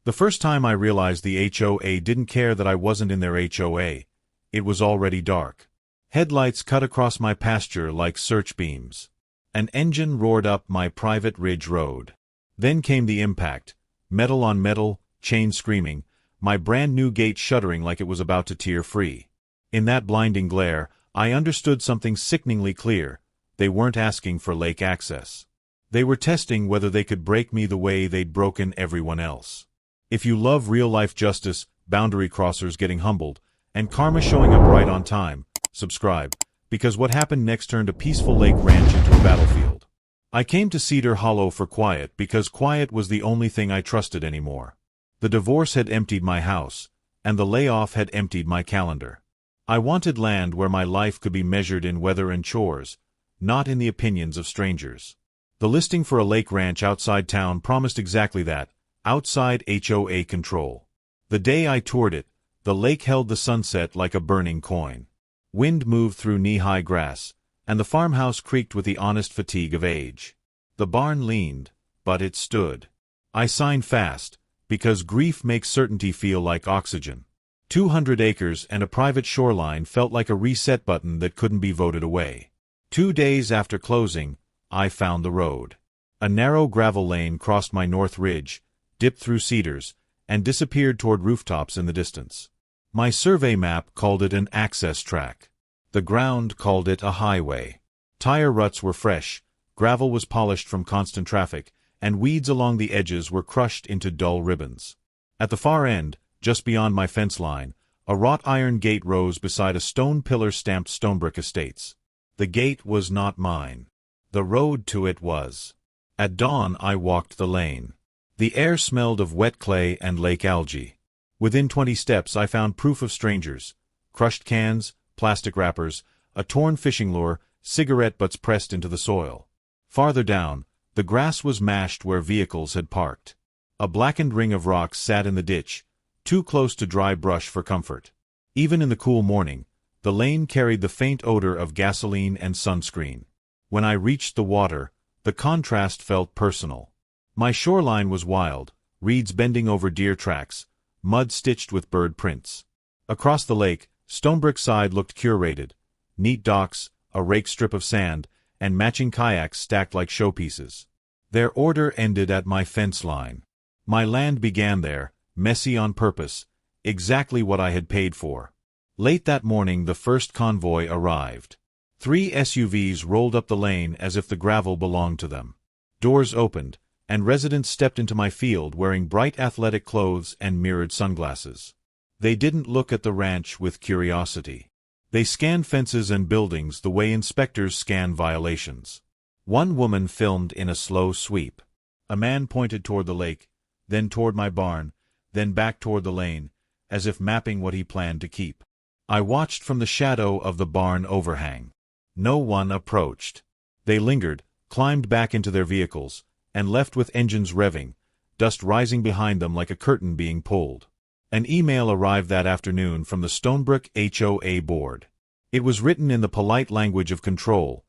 The first time I realized the HOA didn't care that I wasn't in their HOA, it was already dark. Headlights cut across my pasture like search beams. An engine roared up my private ridge road. Then came the impact, metal on metal, chain screaming, my brand new gate shuddering like it was about to tear free. In that blinding glare, I understood something sickeningly clear. They weren't asking for lake access. They were testing whether they could break me the way they'd broken everyone else. If you love real-life justice, boundary crossers getting humbled, and karma showing up right on time, subscribe, because what happened next turned a peaceful lake ranch into a battlefield. I came to Cedar Hollow for quiet because quiet was the only thing I trusted anymore. The divorce had emptied my house, and the layoff had emptied my calendar. I wanted land where my life could be measured in weather and chores, not in the opinions of strangers. The listing for a lake ranch outside town promised exactly that, outside HOA control. The day I toured it, the lake held the sunset like a burning coin. Wind moved through knee-high grass, and the farmhouse creaked with the honest fatigue of age. The barn leaned, but it stood. I signed fast, because grief makes certainty feel like oxygen. 200 acres and a private shoreline felt like a reset button that couldn't be voted away. 2 days after closing, I found the road. A narrow gravel lane crossed my north ridge, dipped through cedars, and disappeared toward rooftops in the distance. My survey map called it an access track. The ground called it a highway. Tire ruts were fresh, gravel was polished from constant traffic, and weeds along the edges were crushed into dull ribbons. At the far end, just beyond my fence line, a wrought iron gate rose beside a stone pillar stamped Stonebrick Estates. The gate was not mine. The road to it was. At dawn I walked the lane. The air smelled of wet clay and lake algae. Within 20 steps I found proof of strangers: crushed cans, plastic wrappers, a torn fishing lure, cigarette butts pressed into the soil. Farther down, the grass was mashed where vehicles had parked. A blackened ring of rocks sat in the ditch, too close to dry brush for comfort. Even in the cool morning, the lane carried the faint odor of gasoline and sunscreen. When I reached the water, the contrast felt personal. My shoreline was wild, reeds bending over deer tracks, mud stitched with bird prints. Across the lake, Stonebrick side looked curated: neat docks, a raked strip of sand, and matching kayaks stacked like showpieces. Their order ended at my fence line. My land began there, messy on purpose, exactly what I had paid for. Late that morning the first convoy arrived. 3 SUVs rolled up the lane as if the gravel belonged to them. Doors opened, and residents stepped into my field wearing bright athletic clothes and mirrored sunglasses. They didn't look at the ranch with curiosity. They scanned fences and buildings the way inspectors scan violations. One woman filmed in a slow sweep. A man pointed toward the lake, then toward my barn, then back toward the lane, as if mapping what he planned to keep. I watched from the shadow of the barn overhang. No one approached. They lingered, climbed back into their vehicles, and left with engines revving, dust rising behind them like a curtain being pulled. An email arrived that afternoon from the Stonebrick HOA board. It was written in the polite language of control: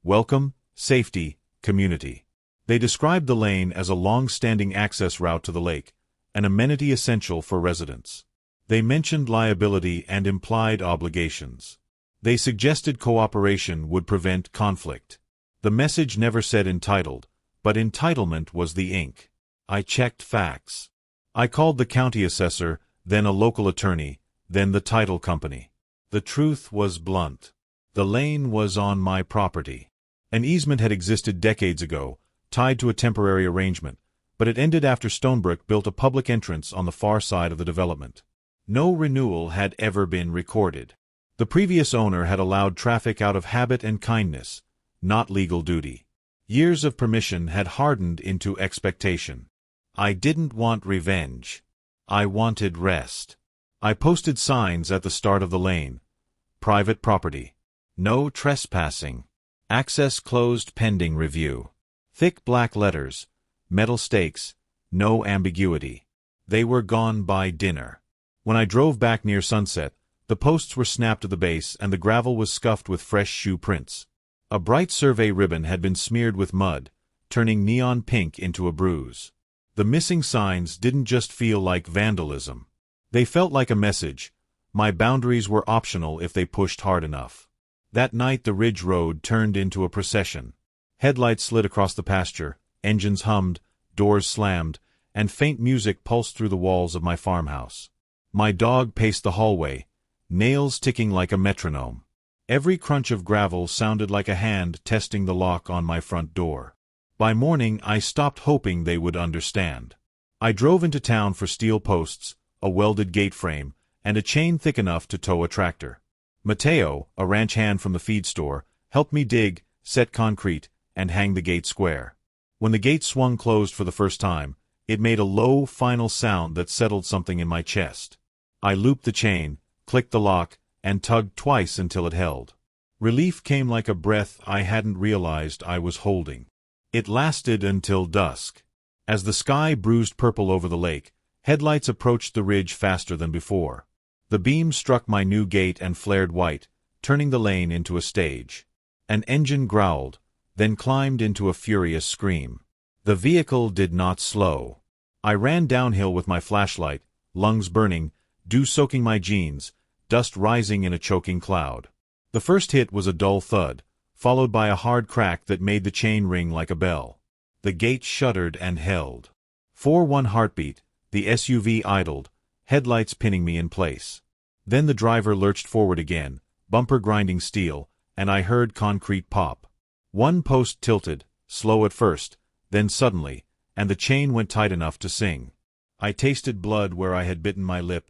welcome, safety, community. They described the lane as a long-standing access route to the lake, an amenity essential for residents. They mentioned liability and implied obligations. They suggested cooperation would prevent conflict. The message never said entitled, but entitlement was the ink. I checked facts. I called the county assessor, then a local attorney, then the title company. The truth was blunt. The lane was on my property. An easement had existed decades ago, tied to a temporary arrangement, but it ended after Stonebrick built a public entrance on the far side of the development. No renewal had ever been recorded. The previous owner had allowed traffic out of habit and kindness, not legal duty. Years of permission had hardened into expectation. I didn't want revenge. I wanted rest. I posted signs at the start of the lane: private property, no trespassing, access closed pending review. Thick black letters, metal stakes, no ambiguity. They were gone by dinner. When I drove back near sunset, the posts were snapped to the base and the gravel was scuffed with fresh shoe prints. A bright survey ribbon had been smeared with mud, turning neon pink into a bruise. The missing signs didn't just feel like vandalism. They felt like a message. My boundaries were optional if they pushed hard enough. That night the ridge road turned into a procession. Headlights slid across the pasture, engines hummed, doors slammed, and faint music pulsed through the walls of my farmhouse. My dog paced the hallway, nails ticking like a metronome. Every crunch of gravel sounded like a hand testing the lock on my front door. By morning I stopped hoping they would understand. I drove into town for steel posts, a welded gate frame, and a chain thick enough to tow a tractor. Mateo, a ranch hand from the feed store, helped me dig, set concrete, and hang the gate square. When the gate swung closed for the first time, it made a low, final sound that settled something in my chest. I looped the chain, clicked the lock, and tugged twice until it held. Relief came like a breath I hadn't realized I was holding. It lasted until dusk. As the sky bruised purple over the lake, headlights approached the ridge faster than before. The beams struck my new gate and flared white, turning the lane into a stage. An engine growled, then climbed into a furious scream. The vehicle did not slow. I ran downhill with my flashlight, lungs burning, dew soaking my jeans, dust rising in a choking cloud. The first hit was a dull thud, followed by a hard crack that made the chain ring like a bell. The gate shuddered and held. For one heartbeat, the SUV idled, headlights pinning me in place. Then the driver lurched forward again, bumper grinding steel, and I heard concrete pop. One post tilted, slow at first, then suddenly, and the chain went tight enough to sing. I tasted blood where I had bitten my lip,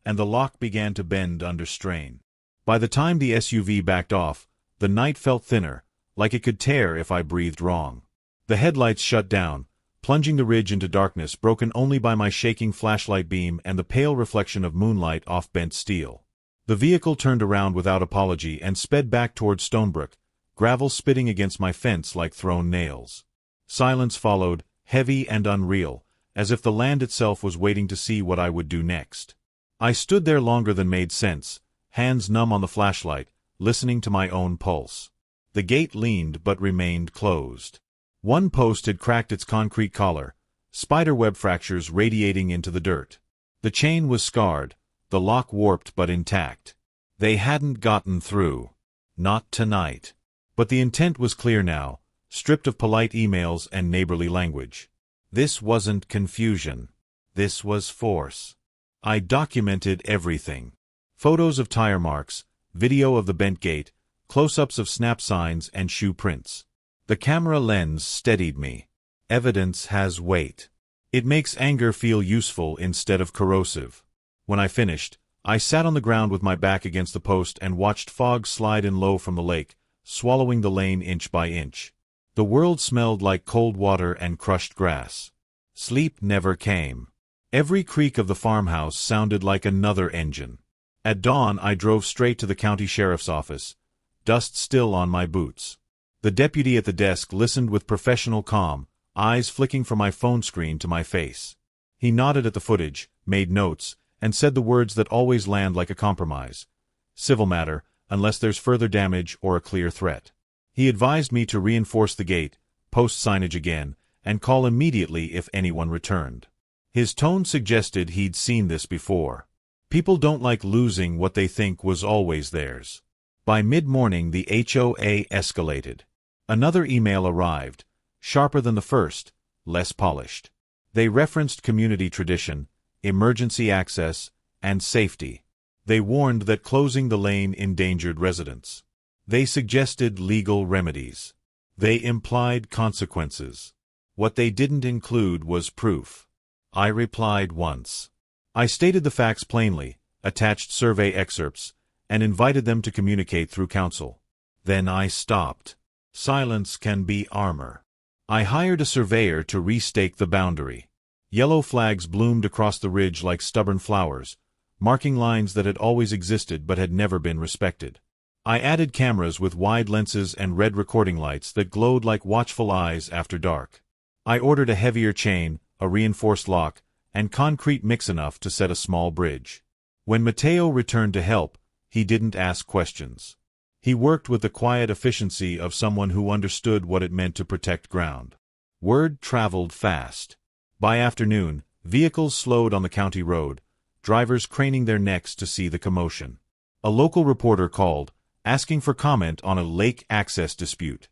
and the lock began to bend under strain. By the time the SUV backed off, the night felt thinner, like it could tear if I breathed wrong. The headlights shut down, plunging the ridge into darkness broken only by my shaking flashlight beam and the pale reflection of moonlight off bent steel. The vehicle turned around without apology and sped back toward Stonebrook, gravel spitting against my fence like thrown nails. Silence followed, heavy and unreal, as if the land itself was waiting to see what I would do next. I stood there longer than made sense, hands numb on the flashlight, listening to my own pulse. The gate leaned but remained closed. One post had cracked its concrete collar, spiderweb fractures radiating into the dirt. The chain was scarred, the lock warped but intact. They hadn't gotten through. Not tonight. But the intent was clear now, stripped of polite emails and neighborly language. This wasn't confusion. This was force. I documented everything. Photos of tire marks, video of the bent gate, close-ups of snap signs and shoe prints. The camera lens steadied me. Evidence has weight. It makes anger feel useful instead of corrosive. When I finished, I sat on the ground with my back against the post and watched fog slide in low from the lake, swallowing the lane inch by inch. The world smelled like cold water and crushed grass. Sleep never came. Every creak of the farmhouse sounded like another engine. At dawn I drove straight to the county sheriff's office, dust still on my boots. The deputy at the desk listened with professional calm, eyes flicking from my phone screen to my face. He nodded at the footage, made notes, and said the words that always land like a compromise. Civil matter, unless there's further damage or a clear threat. He advised me to reinforce the gate, post signage again, and call immediately if anyone returned. His tone suggested he'd seen this before. People don't like losing what they think was always theirs. By mid-morning the HOA escalated. Another email arrived, sharper than the first, less polished. They referenced community tradition, emergency access, and safety. They warned that closing the lane endangered residents. They suggested legal remedies. They implied consequences. What they didn't include was proof. I replied once. I stated the facts plainly, attached survey excerpts, and invited them to communicate through counsel. Then I stopped. Silence can be armor. I hired a surveyor to restake the boundary. Yellow flags bloomed across the ridge like stubborn flowers, marking lines that had always existed but had never been respected. I added cameras with wide lenses and red recording lights that glowed like watchful eyes after dark. I ordered a heavier chain, a reinforced lock, and concrete mix enough to set a small bridge. When Mateo returned to help, he didn't ask questions. He worked with the quiet efficiency of someone who understood what it meant to protect ground. Word traveled fast. By afternoon, vehicles slowed on the county road, drivers craning their necks to see the commotion. A local reporter called, asking for comment on a lake access dispute.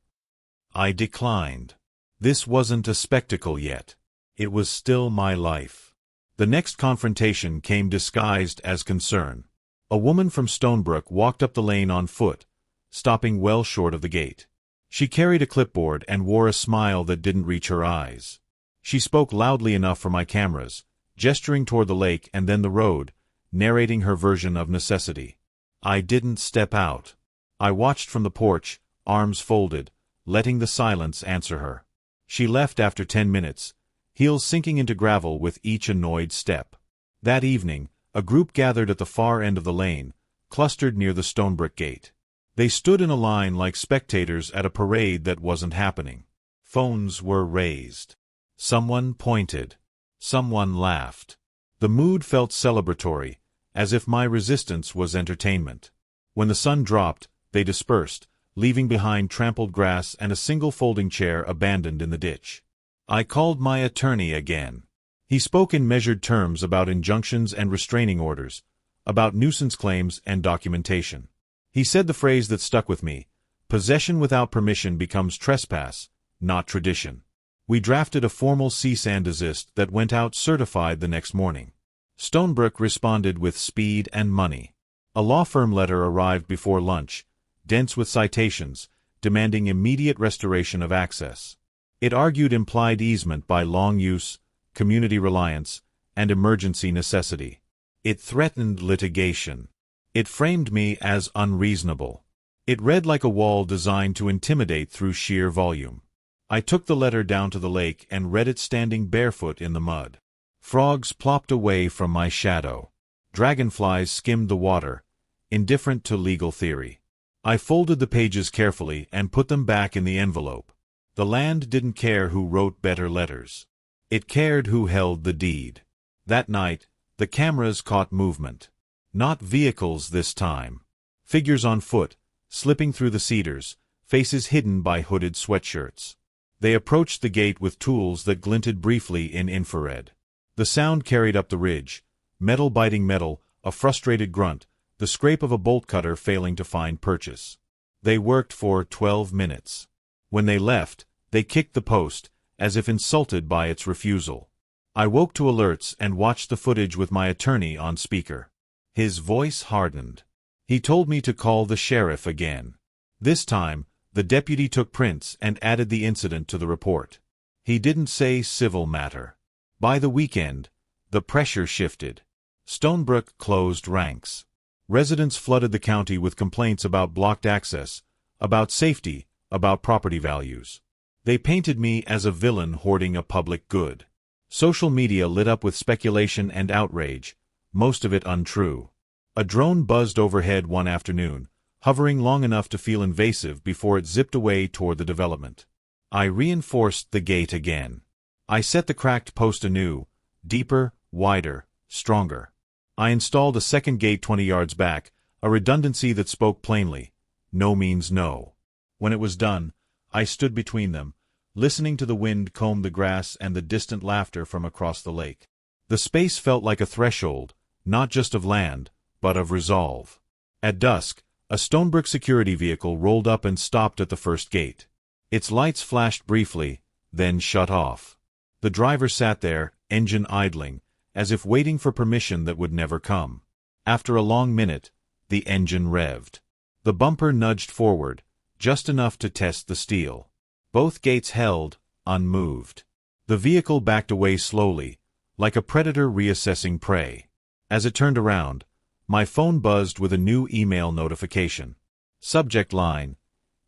I declined. This wasn't a spectacle yet. It was still my life. The next confrontation came disguised as concern. A woman from Stonebrook walked up the lane on foot, stopping well short of the gate. She carried a clipboard and wore a smile that didn't reach her eyes. She spoke loudly enough for my cameras, gesturing toward the lake and then the road, narrating her version of necessity. I didn't step out. I watched from the porch, arms folded, letting the silence answer her. She left after 10 minutes, heels sinking into gravel with each annoyed step. That evening, a group gathered at the far end of the lane, clustered near the Stonebrook gate. They stood in a line like spectators at a parade that wasn't happening. Phones were raised. Someone pointed. Someone laughed. The mood felt celebratory, as if my resistance was entertainment. When the sun dropped, they dispersed, leaving behind trampled grass and a single folding chair abandoned in the ditch. I called my attorney again. He spoke in measured terms about injunctions and restraining orders, about nuisance claims and documentation. He said the phrase that stuck with me: possession without permission becomes trespass, not tradition. We drafted a formal cease and desist that went out certified the next morning. Stonebrook responded with speed and money. A law firm letter arrived before lunch, dense with citations, demanding immediate restoration of access. It argued implied easement by long use, community reliance, and emergency necessity. It threatened litigation. It framed me as unreasonable. It read like a wall designed to intimidate through sheer volume. I took the letter down to the lake and read it standing barefoot in the mud. Frogs plopped away from my shadow. Dragonflies skimmed the water, indifferent to legal theory. I folded the pages carefully and put them back in the envelope. The land didn't care who wrote better letters. It cared who held the deed. That night, the cameras caught movement. Not vehicles this time. Figures on foot, slipping through the cedars, faces hidden by hooded sweatshirts. They approached the gate with tools that glinted briefly in infrared. The sound carried up the ridge, metal biting metal, a frustrated grunt, the scrape of a bolt cutter failing to find purchase. They worked for 12 minutes. When they left, they kicked the post, as if insulted by its refusal. I woke to alerts and watched the footage with my attorney on speaker. His voice hardened. He told me to call the sheriff again. This time, the deputy took prints and added the incident to the report. He didn't say civil matter. By the weekend, the pressure shifted. Stonebrook closed ranks. Residents flooded the county with complaints about blocked access, about safety, about property values. They painted me as a villain hoarding a public good. Social media lit up with speculation and outrage, most of it untrue. A drone buzzed overhead one afternoon, hovering long enough to feel invasive before it zipped away toward the development. I reinforced the gate again. I set the cracked post anew, deeper, wider, stronger. I installed a second gate 20 yards back, a redundancy that spoke plainly: no means no. When it was done, I stood between them, listening to the wind comb the grass and the distant laughter from across the lake. The space felt like a threshold, not just of land, but of resolve. At dusk, a Stonebrook security vehicle rolled up and stopped at the first gate. Its lights flashed briefly, then shut off. The driver sat there, engine idling, as if waiting for permission that would never come. After a long minute, the engine revved. The bumper nudged forward, just enough to test the steel. Both gates held, unmoved. The vehicle backed away slowly, like a predator reassessing prey. As it turned around, my phone buzzed with a new email notification. Subject line: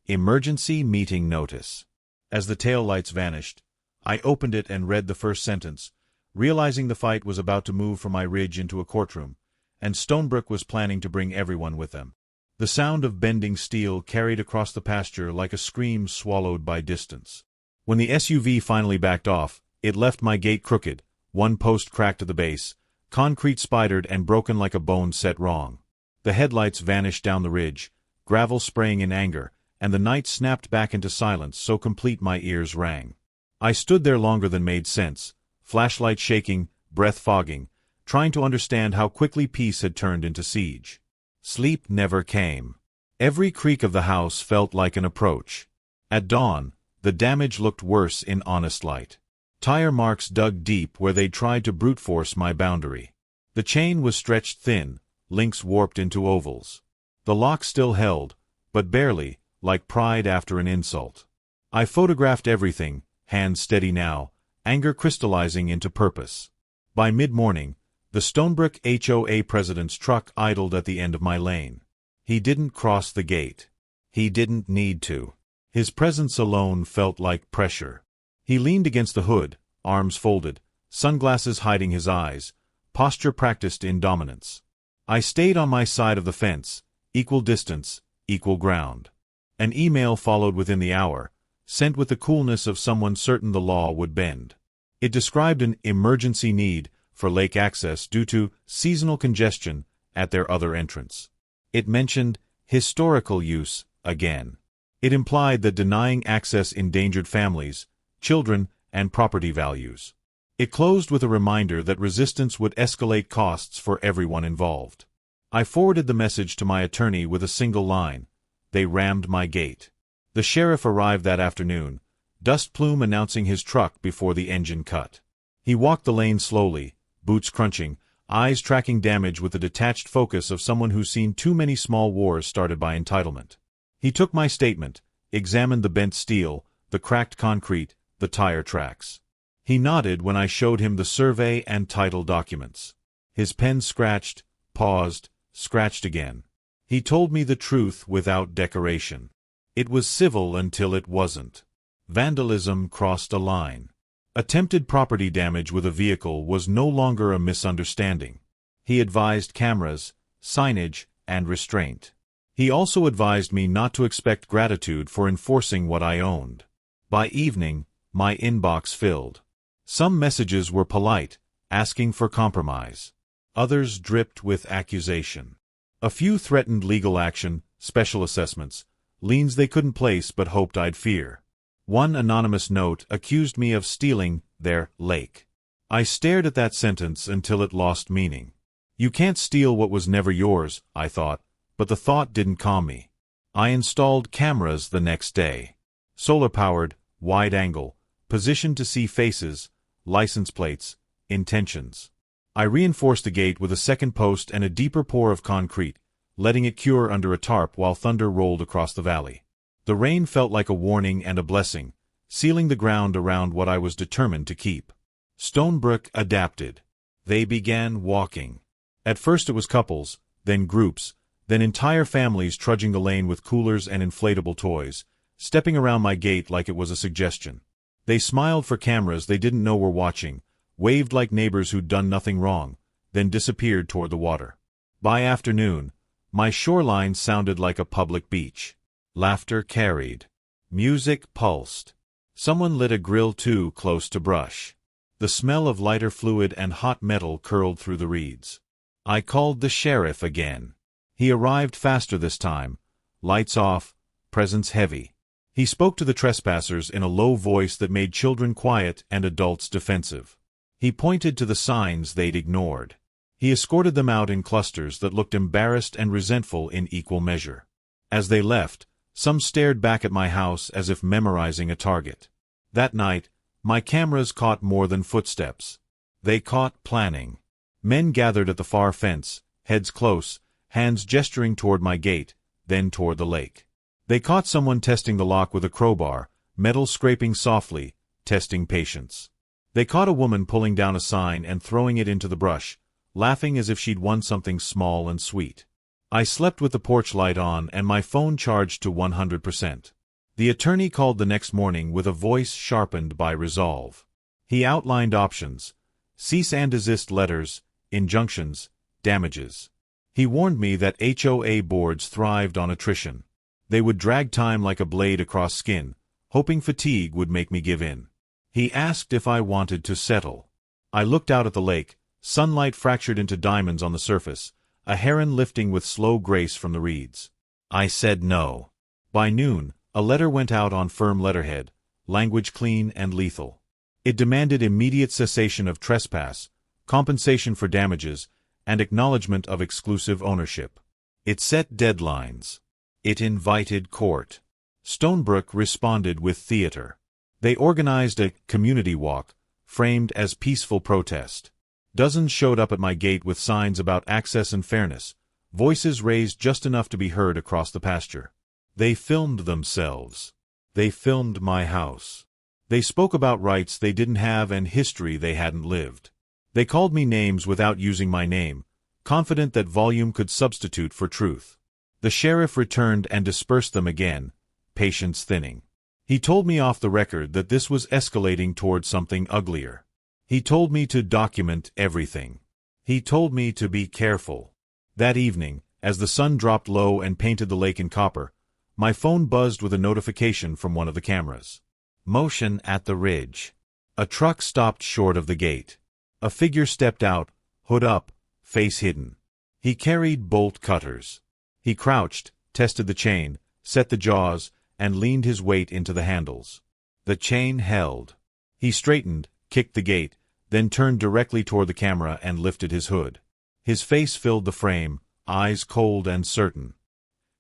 Emergency Meeting Notice. As the taillights vanished, I opened it and read the first sentence, realizing the fight was about to move from my ridge into a courtroom, and Stonebrook was planning to bring everyone with them. The sound of bending steel carried across the pasture like a scream swallowed by distance. When the SUV finally backed off, it left my gate crooked, one post cracked at the base, concrete spidered and broken like a bone set wrong. The headlights vanished down the ridge, gravel spraying in anger, and the night snapped back into silence so complete my ears rang. I stood there longer than made sense, flashlight shaking, breath fogging, trying to understand how quickly peace had turned into siege. Sleep never came. Every creak of the house felt like an approach. At dawn, the damage looked worse in honest light. Tire marks dug deep where they'd tried to brute force my boundary. The chain was stretched thin, links warped into ovals. The lock still held, but barely, like pride after an insult. I photographed everything, hands steady now, anger crystallizing into purpose. By mid-morning, the Stonebrook HOA president's truck idled at the end of my lane. He didn't cross the gate. He didn't need to. His presence alone felt like pressure. He leaned against the hood, arms folded, sunglasses hiding his eyes, posture practiced in dominance. I stayed on my side of the fence, equal distance, equal ground. An email followed within the hour, sent with the coolness of someone certain the law would bend. It described an emergency need for lake access due to seasonal congestion at their other entrance. It mentioned historical use again. It implied that denying access endangered families, children, and property values. It closed with a reminder that resistance would escalate costs for everyone involved. I forwarded the message to my attorney with a single line. They rammed my gate. The sheriff arrived that afternoon, dust plume announcing his truck before the engine cut. He walked the lane slowly, boots crunching, eyes tracking damage with the detached focus of someone who's seen too many small wars started by entitlement. He took my statement, examined the bent steel, the cracked concrete, the tire tracks. He nodded when I showed him the survey and title documents. His pen scratched, paused, scratched again. He told me the truth without decoration. It was civil until it wasn't. Vandalism crossed a line. Attempted property damage with a vehicle was no longer a misunderstanding. He advised cameras, signage, and restraint. He also advised me not to expect gratitude for enforcing what I owned. By evening, my inbox filled. Some messages were polite, asking for compromise. Others dripped with accusation. A few threatened legal action, special assessments, liens they couldn't place but hoped I'd fear. One anonymous note accused me of stealing their lake. I stared at that sentence until it lost meaning. You can't steal what was never yours, I thought, but the thought didn't calm me. I installed cameras the next day. Solar-powered, wide-angle, positioned to see faces, license plates, intentions. I reinforced the gate with a second post and a deeper pour of concrete, letting it cure under a tarp while thunder rolled across the valley. The rain felt like a warning and a blessing, sealing the ground around what I was determined to keep. Stonebrook adapted. They began walking. At first it was couples, then groups, then entire families trudging the lane with coolers and inflatable toys, stepping around my gate like it was a suggestion. They smiled for cameras they didn't know were watching, waved like neighbors who'd done nothing wrong, then disappeared toward the water. By afternoon, my shoreline sounded like a public beach. Laughter carried. Music pulsed. Someone lit a grill too close to brush. The smell of lighter fluid and hot metal curled through the reeds. I called the sheriff again. He arrived faster this time, lights off, presence heavy. He spoke to the trespassers in a low voice that made children quiet and adults defensive. He pointed to the signs they'd ignored. He escorted them out in clusters that looked embarrassed and resentful in equal measure. As they left, some stared back at my house as if memorizing a target. That night, my cameras caught more than footsteps. They caught planning. Men gathered at the far fence, heads close, hands gesturing toward my gate, then toward the lake. They caught someone testing the lock with a crowbar, metal scraping softly, testing patience. They caught a woman pulling down a sign and throwing it into the brush, laughing as if she'd won something small and sweet. I slept with the porch light on and my phone charged to 100%. The attorney called the next morning with a voice sharpened by resolve. He outlined options: cease and desist letters, injunctions, damages. He warned me that HOA boards thrived on attrition. They would drag time like a blade across skin, hoping fatigue would make me give in. He asked if I wanted to settle. I looked out at the lake, sunlight fractured into diamonds on the surface, a heron lifting with slow grace from the reeds. I said no. By noon, a letter went out on firm letterhead, language clean and lethal. It demanded immediate cessation of trespass, compensation for damages, and acknowledgement of exclusive ownership. It set deadlines. It invited court. Stonebrook responded with theater. They organized a community walk, framed as peaceful protest. Dozens showed up at my gate with signs about access and fairness, voices raised just enough to be heard across the pasture. They filmed themselves. They filmed my house. They spoke about rights they didn't have and history they hadn't lived. They called me names without using my name, confident that volume could substitute for truth. The sheriff returned and dispersed them again, patience thinning. He told me off the record that this was escalating toward something uglier. He told me to document everything. He told me to be careful. That evening, as the sun dropped low and painted the lake in copper, my phone buzzed with a notification from one of the cameras. Motion at the ridge. A truck stopped short of the gate. A figure stepped out, hood up, face hidden. He carried bolt cutters. He crouched, tested the chain, set the jaws, and leaned his weight into the handles. The chain held. He straightened, kicked the gate, then turned directly toward the camera and lifted his hood. His face filled the frame, eyes cold and certain.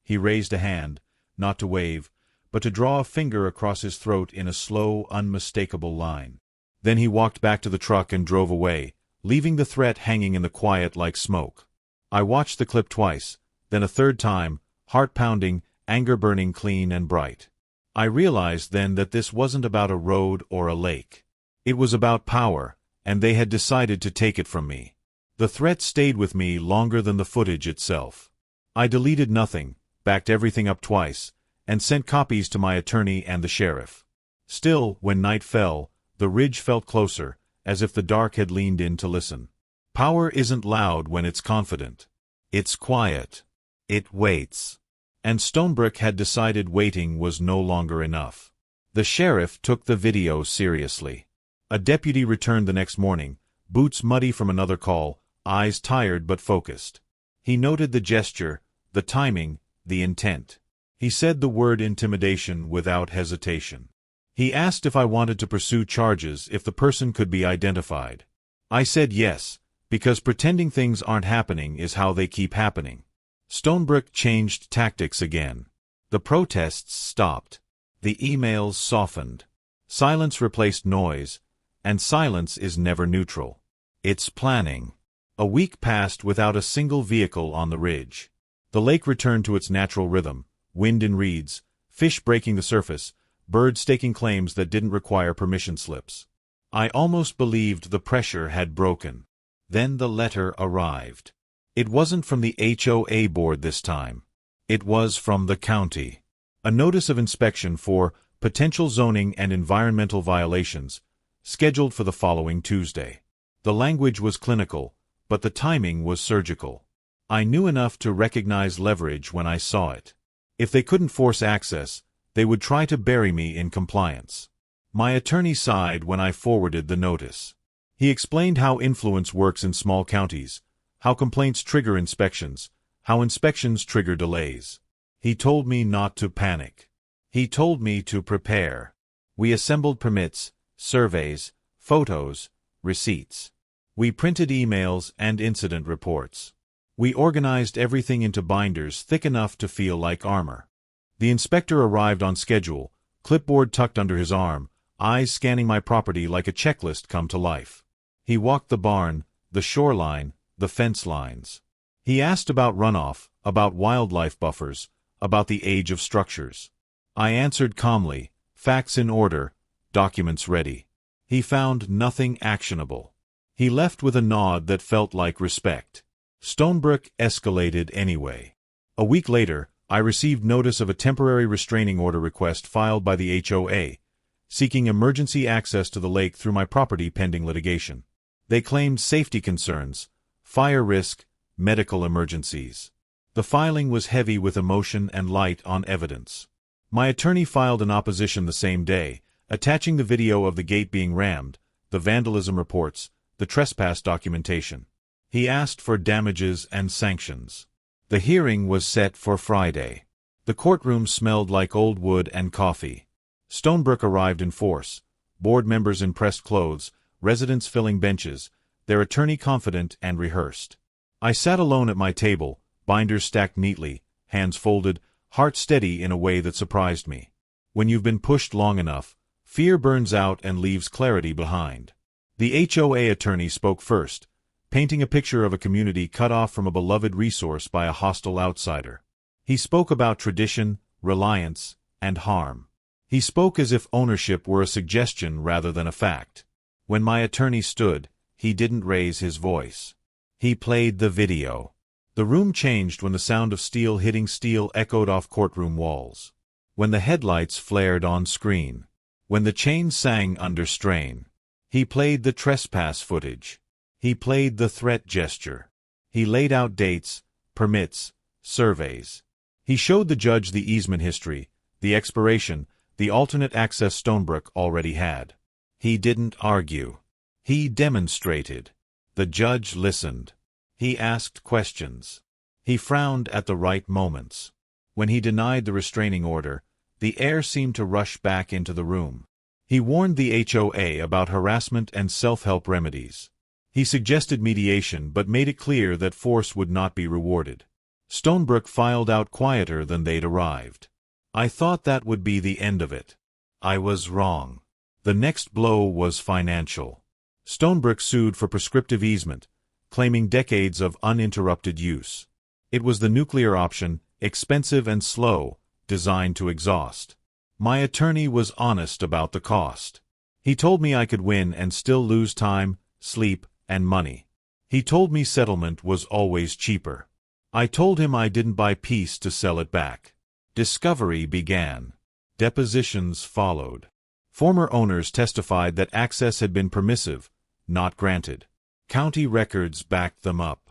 He raised a hand, not to wave, but to draw a finger across his throat in a slow, unmistakable line. Then he walked back to the truck and drove away, leaving the threat hanging in the quiet like smoke. I watched the clip twice, then a third time, heart pounding, anger burning clean and bright. I realized then that this wasn't about a road or a lake. It was about power, and they had decided to take it from me. The threat stayed with me longer than the footage itself. I deleted nothing, backed everything up twice, and sent copies to my attorney and the sheriff. Still, when night fell, the ridge felt closer, as if the dark had leaned in to listen. Power isn't loud when it's confident. It's quiet. It waits. And Stonebrook had decided waiting was no longer enough. The sheriff took the video seriously. A deputy returned the next morning, boots muddy from another call, eyes tired but focused. He noted the gesture, the timing, the intent. He said the word intimidation without hesitation. He asked if I wanted to pursue charges if the person could be identified. I said yes, because pretending things aren't happening is how they keep happening. Stonebrook changed tactics again. The protests stopped. The emails softened. Silence replaced noise, and silence is never neutral. It's planning. A week passed without a single vehicle on the ridge. The lake returned to its natural rhythm, wind in reeds, fish breaking the surface, birds staking claims that didn't require permission slips. I almost believed the pressure had broken. Then the letter arrived. It wasn't from the HOA board this time. It was from the county. A notice of inspection for potential zoning and environmental violations, scheduled for the following Tuesday. The language was clinical, but the timing was surgical. I knew enough to recognize leverage when I saw it. If they couldn't force access, they would try to bury me in compliance. My attorney sighed when I forwarded the notice. He explained how influence works in small counties, how complaints trigger inspections, how inspections trigger delays. He told me not to panic. He told me to prepare. We assembled permits, surveys, photos, receipts. We printed emails and incident reports. We organized everything into binders thick enough to feel like armor. The inspector arrived on schedule, clipboard tucked under his arm, eyes scanning my property like a checklist come to life. He walked the barn, the shoreline, the fence lines. He asked about runoff, about wildlife buffers, about the age of structures. I answered calmly, facts in order, documents ready. He found nothing actionable. He left with a nod that felt like respect. Stonebrook escalated anyway. A week later, I received notice of a temporary restraining order request filed by the HOA, seeking emergency access to the lake through my property pending litigation. They claimed safety concerns, fire risk, medical emergencies. The filing was heavy with emotion and light on evidence. My attorney filed an opposition the same day, attaching the video of the gate being rammed, the vandalism reports, the trespass documentation. He asked for damages and sanctions. The hearing was set for Friday. The courtroom smelled like old wood and coffee. Stonebrook arrived in force, board members in pressed clothes, residents filling benches, their attorney confident and rehearsed. I sat alone at my table, binders stacked neatly, hands folded, heart steady in a way that surprised me. When you've been pushed long enough, fear burns out and leaves clarity behind. The HOA attorney spoke first, painting a picture of a community cut off from a beloved resource by a hostile outsider. He spoke about tradition, reliance, and harm. He spoke as if ownership were a suggestion rather than a fact. When my attorney stood, he didn't raise his voice. He played the video. The room changed when the sound of steel hitting steel echoed off courtroom walls. When the headlights flared on screen. When the chain sang under strain. He played the trespass footage. He played the threat gesture. He laid out dates, permits, surveys. He showed the judge the easement history, the expiration, the alternate access Stonebrook already had. He didn't argue. He demonstrated. The judge listened. He asked questions. He frowned at the right moments. When he denied the restraining order, the air seemed to rush back into the room. He warned the HOA about harassment and self-help remedies. He suggested mediation but made it clear that force would not be rewarded. Stonebrook filed out quieter than they'd arrived. I thought that would be the end of it. I was wrong. The next blow was financial. Stonebrook sued for prescriptive easement, claiming decades of uninterrupted use. It was the nuclear option, expensive and slow, designed to exhaust. My attorney was honest about the cost. He told me I could win and still lose time, sleep, and money. He told me settlement was always cheaper. I told him I didn't buy peace to sell it back. Discovery began. Depositions followed. Former owners testified that access had been permissive, not granted. County records backed them up.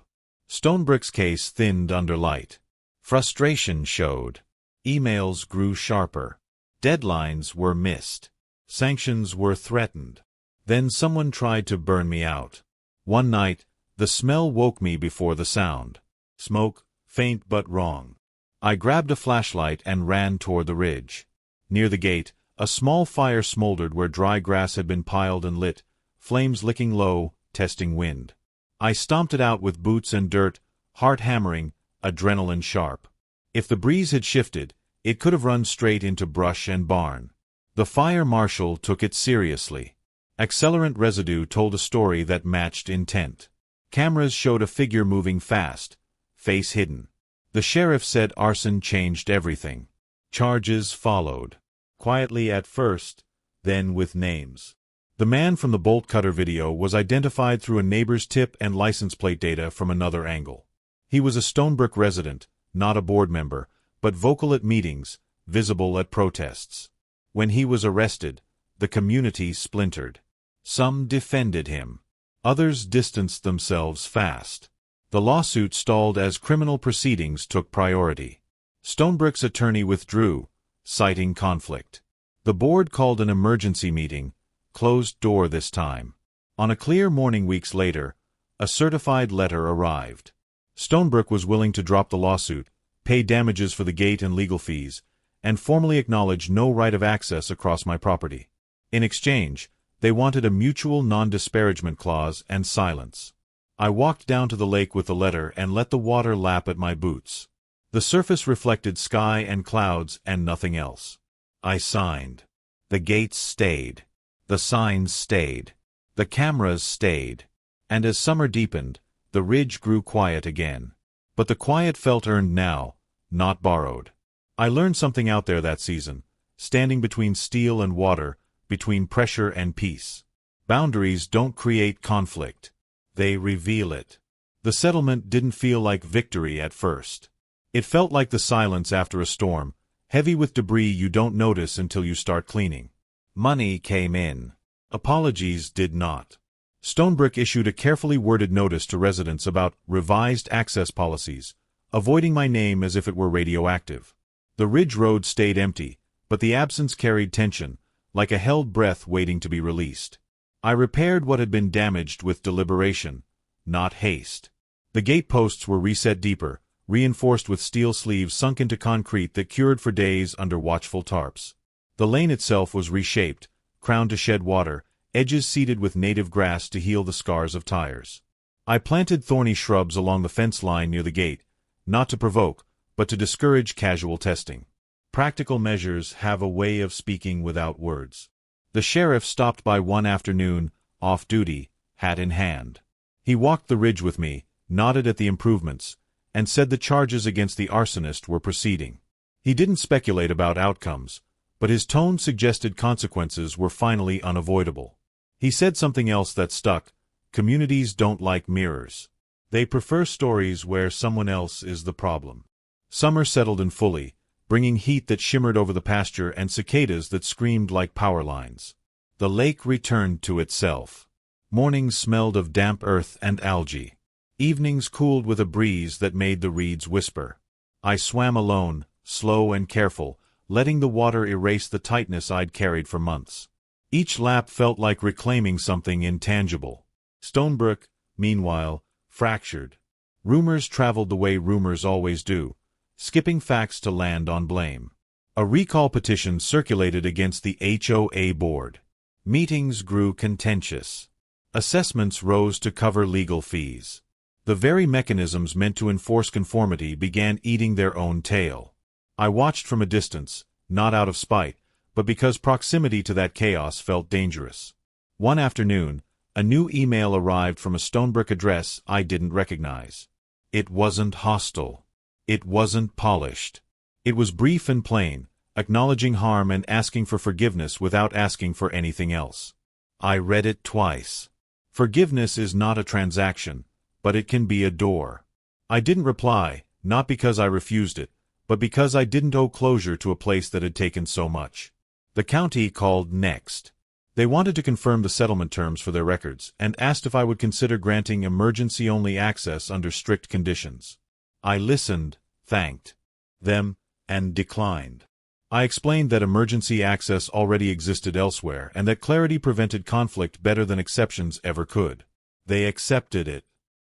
Stonebrook's case thinned under light. Frustration showed. Emails grew sharper. Deadlines were missed. Sanctions were threatened. Then someone tried to burn me out. One night, the smell woke me before the sound. Smoke, faint but wrong. I grabbed a flashlight and ran toward the ridge. Near the gate, a small fire smoldered where dry grass had been piled and lit, flames licking low, testing wind. I stomped it out with boots and dirt, heart hammering, adrenaline sharp. If the breeze had shifted, it could have run straight into brush and barn. The fire marshal took it seriously. Accelerant residue told a story that matched intent. Cameras showed a figure moving fast, face hidden. The sheriff said arson changed everything. Charges followed. Quietly at first, then with names. The man from the bolt cutter video was identified through a neighbor's tip and license plate data from another angle. He was a Stonebrook resident, not a board member, but vocal at meetings, visible at protests. When he was arrested, the community splintered. Some defended him. Others distanced themselves fast. The lawsuit stalled as criminal proceedings took priority. Stonebrook's attorney withdrew, citing conflict. The board called an emergency meeting, closed door this time. On a clear morning weeks later, a certified letter arrived. Stonebrook was willing to drop the lawsuit, pay damages for the gate and legal fees, and formally acknowledge no right of access across my property. In exchange, they wanted a mutual non-disparagement clause and silence. I walked down to the lake with the letter and let the water lap at my boots. The surface reflected sky and clouds and nothing else. I signed. The gates stayed. The signs stayed. The cameras stayed. And as summer deepened, the ridge grew quiet again. But the quiet felt earned now, not borrowed. I learned something out there that season, standing between steel and water, between pressure and peace. Boundaries don't create conflict. They reveal it. The settlement didn't feel like victory at first. It felt like the silence after a storm, heavy with debris you don't notice until you start cleaning. Money came in. Apologies did not. Stonebrook issued a carefully worded notice to residents about revised access policies, avoiding my name as if it were radioactive. The ridge road stayed empty, but the absence carried tension, like a held breath waiting to be released. I repaired what had been damaged with deliberation, not haste. The gate posts were reset deeper, reinforced with steel sleeves sunk into concrete that cured for days under watchful tarps. The lane itself was reshaped, crown to shed water, edges seeded with native grass to heal the scars of tires. I planted thorny shrubs along the fence line near the gate, not to provoke, but to discourage casual testing. Practical measures have a way of speaking without words. The sheriff stopped by one afternoon, off duty, hat in hand. He walked the ridge with me, nodded at the improvements, and said the charges against the arsonist were proceeding. He didn't speculate about outcomes, but his tone suggested consequences were finally unavoidable. He said something else that stuck: communities don't like mirrors. They prefer stories where someone else is the problem. Summer settled in fully, bringing heat that shimmered over the pasture and cicadas that screamed like power lines. The lake returned to itself. Mornings smelled of damp earth and algae. Evenings cooled with a breeze that made the reeds whisper. I swam alone, slow and careful, letting the water erase the tightness I'd carried for months. Each lap felt like reclaiming something intangible. Stonebrook, meanwhile, fractured. Rumors traveled the way rumors always do, skipping facts to land on blame. A recall petition circulated against the HOA board. Meetings grew contentious. Assessments rose to cover legal fees. The very mechanisms meant to enforce conformity began eating their own tail. I watched from a distance, not out of spite, but because proximity to that chaos felt dangerous. One afternoon, a new email arrived from a Stonebrook address I didn't recognize. It wasn't hostile. It wasn't polished. It was brief and plain, acknowledging harm and asking for forgiveness without asking for anything else. I read it twice. Forgiveness is not a transaction, but it can be a door. I didn't reply, not because I refused it, but because I didn't owe closure to a place that had taken so much. The county called next. They wanted to confirm the settlement terms for their records and asked if I would consider granting emergency-only access under strict conditions. I listened, thanked them, and declined. I explained that emergency access already existed elsewhere and that clarity prevented conflict better than exceptions ever could. They accepted it.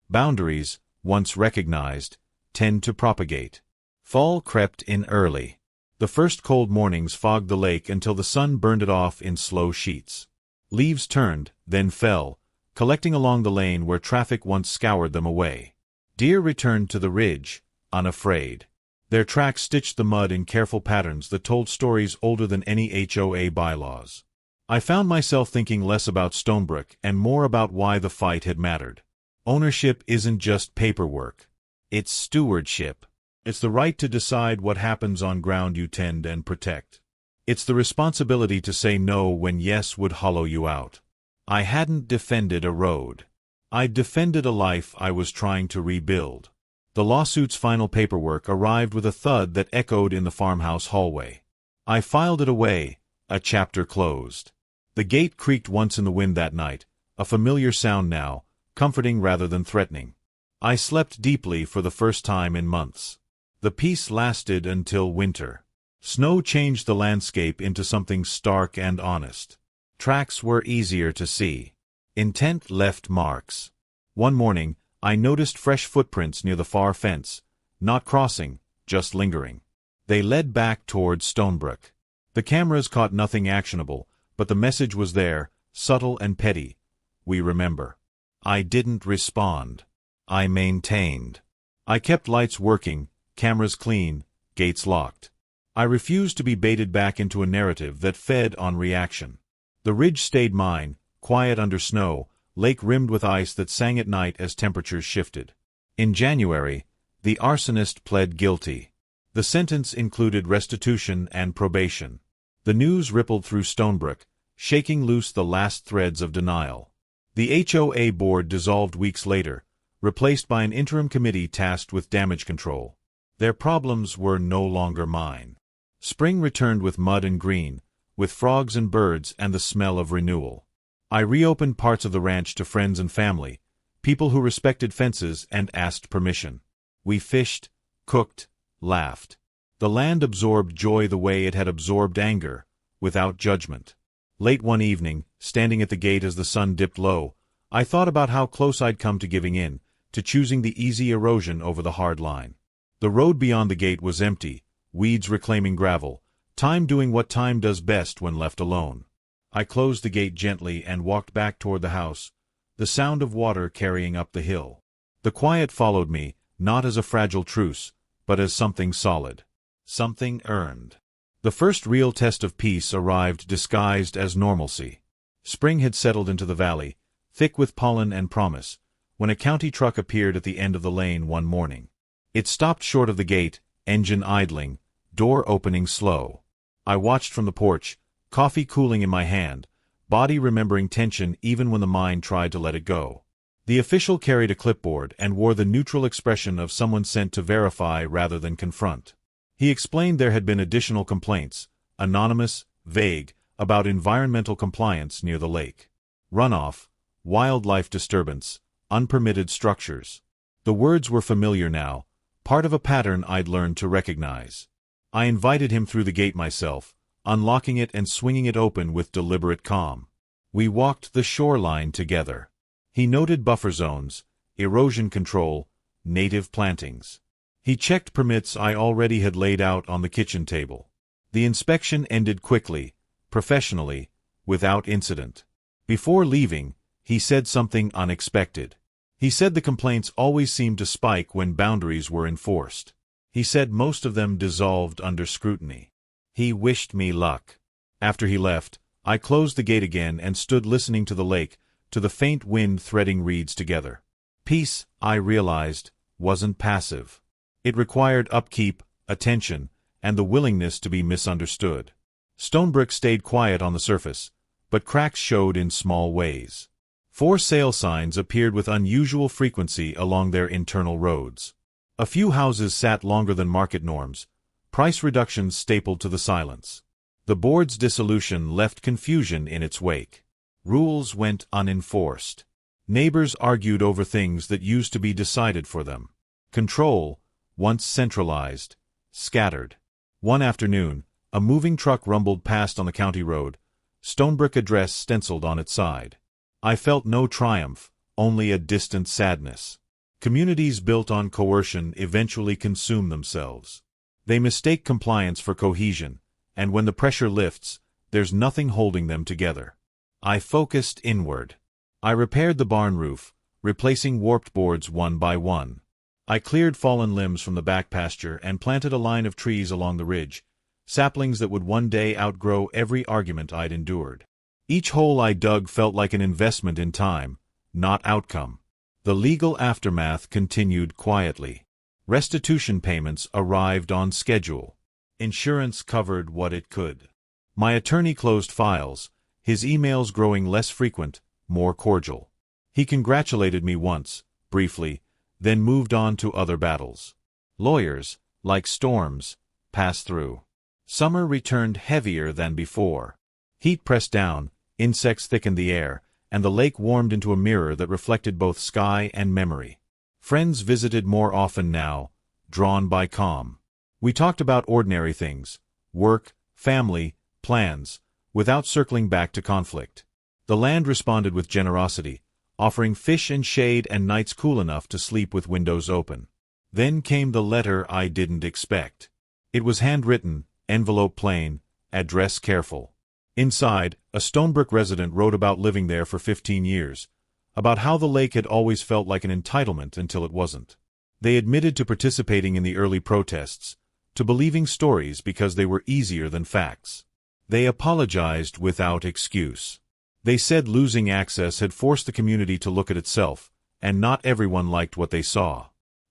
Boundaries, once recognized, tend to propagate. Fall crept in early. The first cold mornings fogged the lake until the sun burned it off in slow sheets. Leaves turned, then fell, collecting along the lane where traffic once scoured them away. Deer returned to the ridge, unafraid. Their tracks stitched the mud in careful patterns that told stories older than any HOA bylaws. I found myself thinking less about Stonebrook and more about why the fight had mattered. Ownership isn't just paperwork. It's stewardship. It's the right to decide what happens on ground you tend and protect. It's the responsibility to say no when yes would hollow you out. I hadn't defended a road. I'd defended a life I was trying to rebuild. The lawsuit's final paperwork arrived with a thud that echoed in the farmhouse hallway. I filed it away, a chapter closed. The gate creaked once in the wind that night, a familiar sound now, comforting rather than threatening. I slept deeply for the first time in months. The peace lasted until winter. Snow changed the landscape into something stark and honest. Tracks were easier to see. Intent left marks. One morning, I noticed fresh footprints near the far fence, not crossing, just lingering. They led back toward Stonebrook. The cameras caught nothing actionable, but the message was there, subtle and petty. We remember. I didn't respond. I maintained. I kept lights working, cameras clean, gates locked. I refused to be baited back into a narrative that fed on reaction. The ridge stayed mine, quiet under snow, lake rimmed with ice that sang at night as temperatures shifted. In January, the arsonist pled guilty. The sentence included restitution and probation. The news rippled through Stonebrook, shaking loose the last threads of denial. The HOA board dissolved weeks later, replaced by an interim committee tasked with damage control. Their problems were no longer mine. Spring returned with mud and green, with frogs and birds and the smell of renewal. I reopened parts of the ranch to friends and family, people who respected fences and asked permission. We fished, cooked, laughed. The land absorbed joy the way it had absorbed anger, without judgment. Late one evening, standing at the gate as the sun dipped low, I thought about how close I'd come to giving in, to choosing the easy erosion over the hard line. The road beyond the gate was empty, weeds reclaiming gravel, time doing what time does best when left alone. I closed the gate gently and walked back toward the house, the sound of water carrying up the hill. The quiet followed me, not as a fragile truce, but as something solid. Something earned. The first real test of peace arrived disguised as normalcy. Spring had settled into the valley, thick with pollen and promise, when a county truck appeared at the end of the lane one morning. It stopped short of the gate, engine idling, door opening slow. I watched from the porch, coffee cooling in my hand, body remembering tension even when the mind tried to let it go. The official carried a clipboard and wore the neutral expression of someone sent to verify rather than confront. He explained there had been additional complaints, anonymous, vague, about environmental compliance near the lake. Runoff, wildlife disturbance, unpermitted structures. The words were familiar now, part of a pattern I'd learned to recognize. I invited him through the gate myself, unlocking it and swinging it open with deliberate calm. We walked the shoreline together. He noted buffer zones, erosion control, native plantings. He checked permits I already had laid out on the kitchen table. The inspection ended quickly, professionally, without incident. Before leaving, he said something unexpected. He said the complaints always seemed to spike when boundaries were enforced. He said most of them dissolved under scrutiny. He wished me luck. After he left, I closed the gate again and stood listening to the lake, to the faint wind threading reeds together. Peace, I realized, wasn't passive. It required upkeep, attention, and the willingness to be misunderstood. Stonebrick stayed quiet on the surface, but cracks showed in small ways. 4 sale signs appeared with unusual frequency along their internal roads. A few houses sat longer than market norms, price reductions stapled to the silence. The board's dissolution left confusion in its wake. Rules went unenforced. Neighbors argued over things that used to be decided for them. Control, once centralized, scattered. One afternoon, a moving truck rumbled past on the county road, Stonebrick address stenciled on its side. I felt no triumph, only a distant sadness. Communities built on coercion eventually consume themselves. They mistake compliance for cohesion, and when the pressure lifts, there's nothing holding them together. I focused inward. I repaired the barn roof, replacing warped boards one by one. I cleared fallen limbs from the back pasture and planted a line of trees along the ridge, saplings that would one day outgrow every argument I'd endured. Each hole I dug felt like an investment in time, not outcome. The legal aftermath continued quietly. Restitution payments arrived on schedule. Insurance covered what it could. My attorney closed files, his emails growing less frequent, more cordial. He congratulated me once, briefly, then moved on to other battles. Lawyers, like storms, pass through. Summer returned heavier than before. Heat pressed down, insects thickened the air, and the lake warmed into a mirror that reflected both sky and memory. Friends visited more often now, drawn by calm. We talked about ordinary things, work, family, plans, without circling back to conflict. The land responded with generosity, offering fish and shade and nights cool enough to sleep with windows open. Then came the letter I didn't expect. It was handwritten, envelope plain, address careful. Inside, a Stonebrick resident wrote about living there for 15 years, about how the lake had always felt like an entitlement until it wasn't. They admitted to participating in the early protests, to believing stories because they were easier than facts. They apologized without excuse. They said losing access had forced the community to look at itself, and not everyone liked what they saw.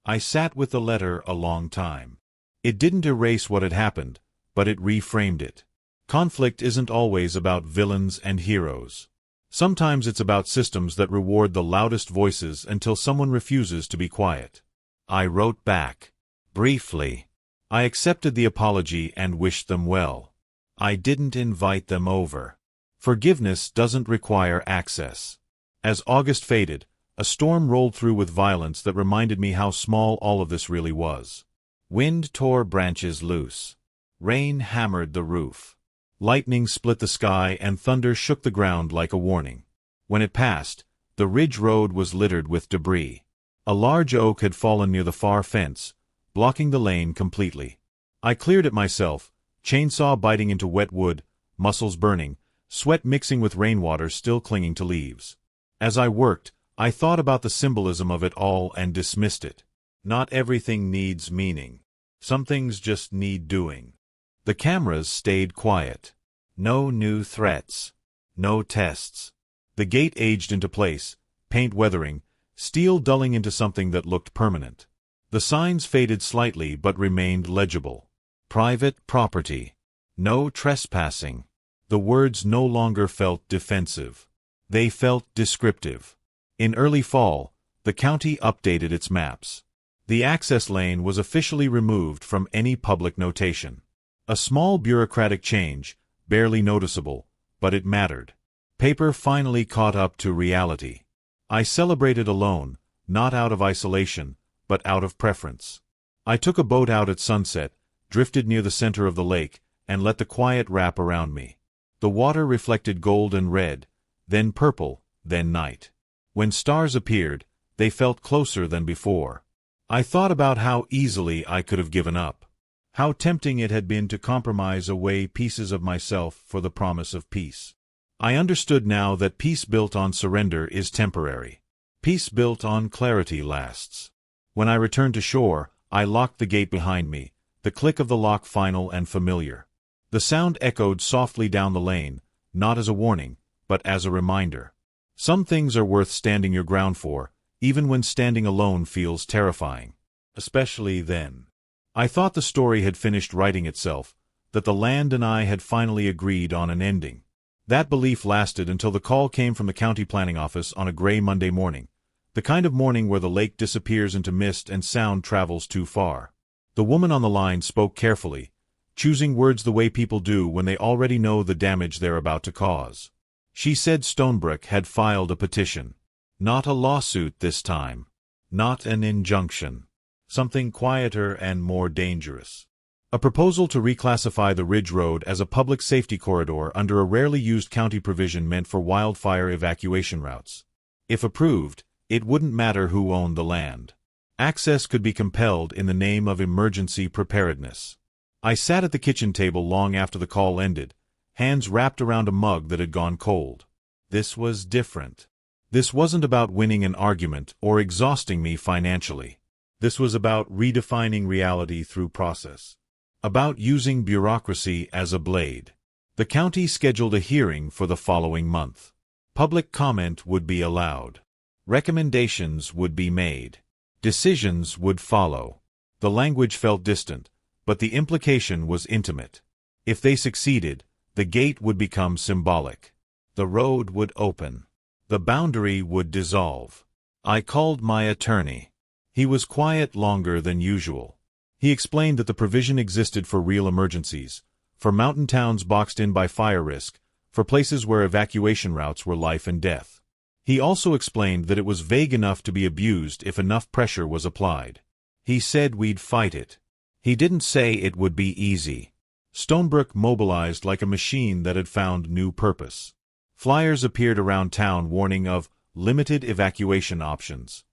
I sat with the letter a long time. It didn't erase what had happened, but it reframed it. Conflict isn't always about villains and heroes. Sometimes it's about systems that reward the loudest voices until someone refuses to be quiet. I wrote back. Briefly. I accepted the apology and wished them well. I didn't invite them over. Forgiveness doesn't require access. As August faded, a storm rolled through with violence that reminded me how small all of this really was. Wind tore branches loose. Rain hammered the roof. Lightning split the sky and thunder shook the ground like a warning. When it passed, the ridge road was littered with debris. A large oak had fallen near the far fence, blocking the lane completely. I cleared it myself, chainsaw biting into wet wood, muscles burning, sweat mixing with rainwater still clinging to leaves. As I worked, I thought about the symbolism of it all and dismissed it. Not everything needs meaning. Some things just need doing. The cameras stayed quiet. No new threats. No tests. The gate aged into place, paint weathering, steel dulling into something that looked permanent. The signs faded slightly but remained legible. Private property. No trespassing. The words no longer felt defensive. They felt descriptive. In early fall, the county updated its maps. The access lane was officially removed from any public notation. A small bureaucratic change, barely noticeable, but it mattered. Paper finally caught up to reality. I celebrated alone, not out of isolation, but out of preference. I took a boat out at sunset, drifted near the center of the lake, and let the quiet wrap around me. The water reflected gold and red, then purple, then night. When stars appeared, they felt closer than before. I thought about how easily I could have given up. How tempting it had been to compromise away pieces of myself for the promise of peace. I understood now that peace built on surrender is temporary. Peace built on clarity lasts. When I returned to shore, I locked the gate behind me, the click of the lock final and familiar. The sound echoed softly down the lane, not as a warning, but as a reminder. Some things are worth standing your ground for, even when standing alone feels terrifying. Especially then. I thought the story had finished writing itself, that the land and I had finally agreed on an ending. That belief lasted until the call came from the county planning office on a gray Monday morning, the kind of morning where the lake disappears into mist and sound travels too far. The woman on the line spoke carefully, choosing words the way people do when they already know the damage they're about to cause. She said Stonebrook had filed a petition. Not a lawsuit this time. Not an injunction. Something quieter and more dangerous. A proposal to reclassify the Ridge Road as a public safety corridor under a rarely used county provision meant for wildfire evacuation routes. If approved, it wouldn't matter who owned the land. Access could be compelled in the name of emergency preparedness. I sat at the kitchen table long after the call ended, hands wrapped around a mug that had gone cold. This was different. This wasn't about winning an argument or exhausting me financially. This was about redefining reality through process. About using bureaucracy as a blade. The county scheduled a hearing for the following month. Public comment would be allowed. Recommendations would be made. Decisions would follow. The language felt distant, but the implication was intimate. If they succeeded, the gate would become symbolic. The road would open. The boundary would dissolve. I called my attorney. He was quiet longer than usual. He explained that the provision existed for real emergencies, for mountain towns boxed in by fire risk, for places where evacuation routes were life and death. He also explained that it was vague enough to be abused if enough pressure was applied. He said we'd fight it. He didn't say it would be easy. Stonebrook mobilized like a machine that had found new purpose. Flyers appeared around town warning of limited evacuation options.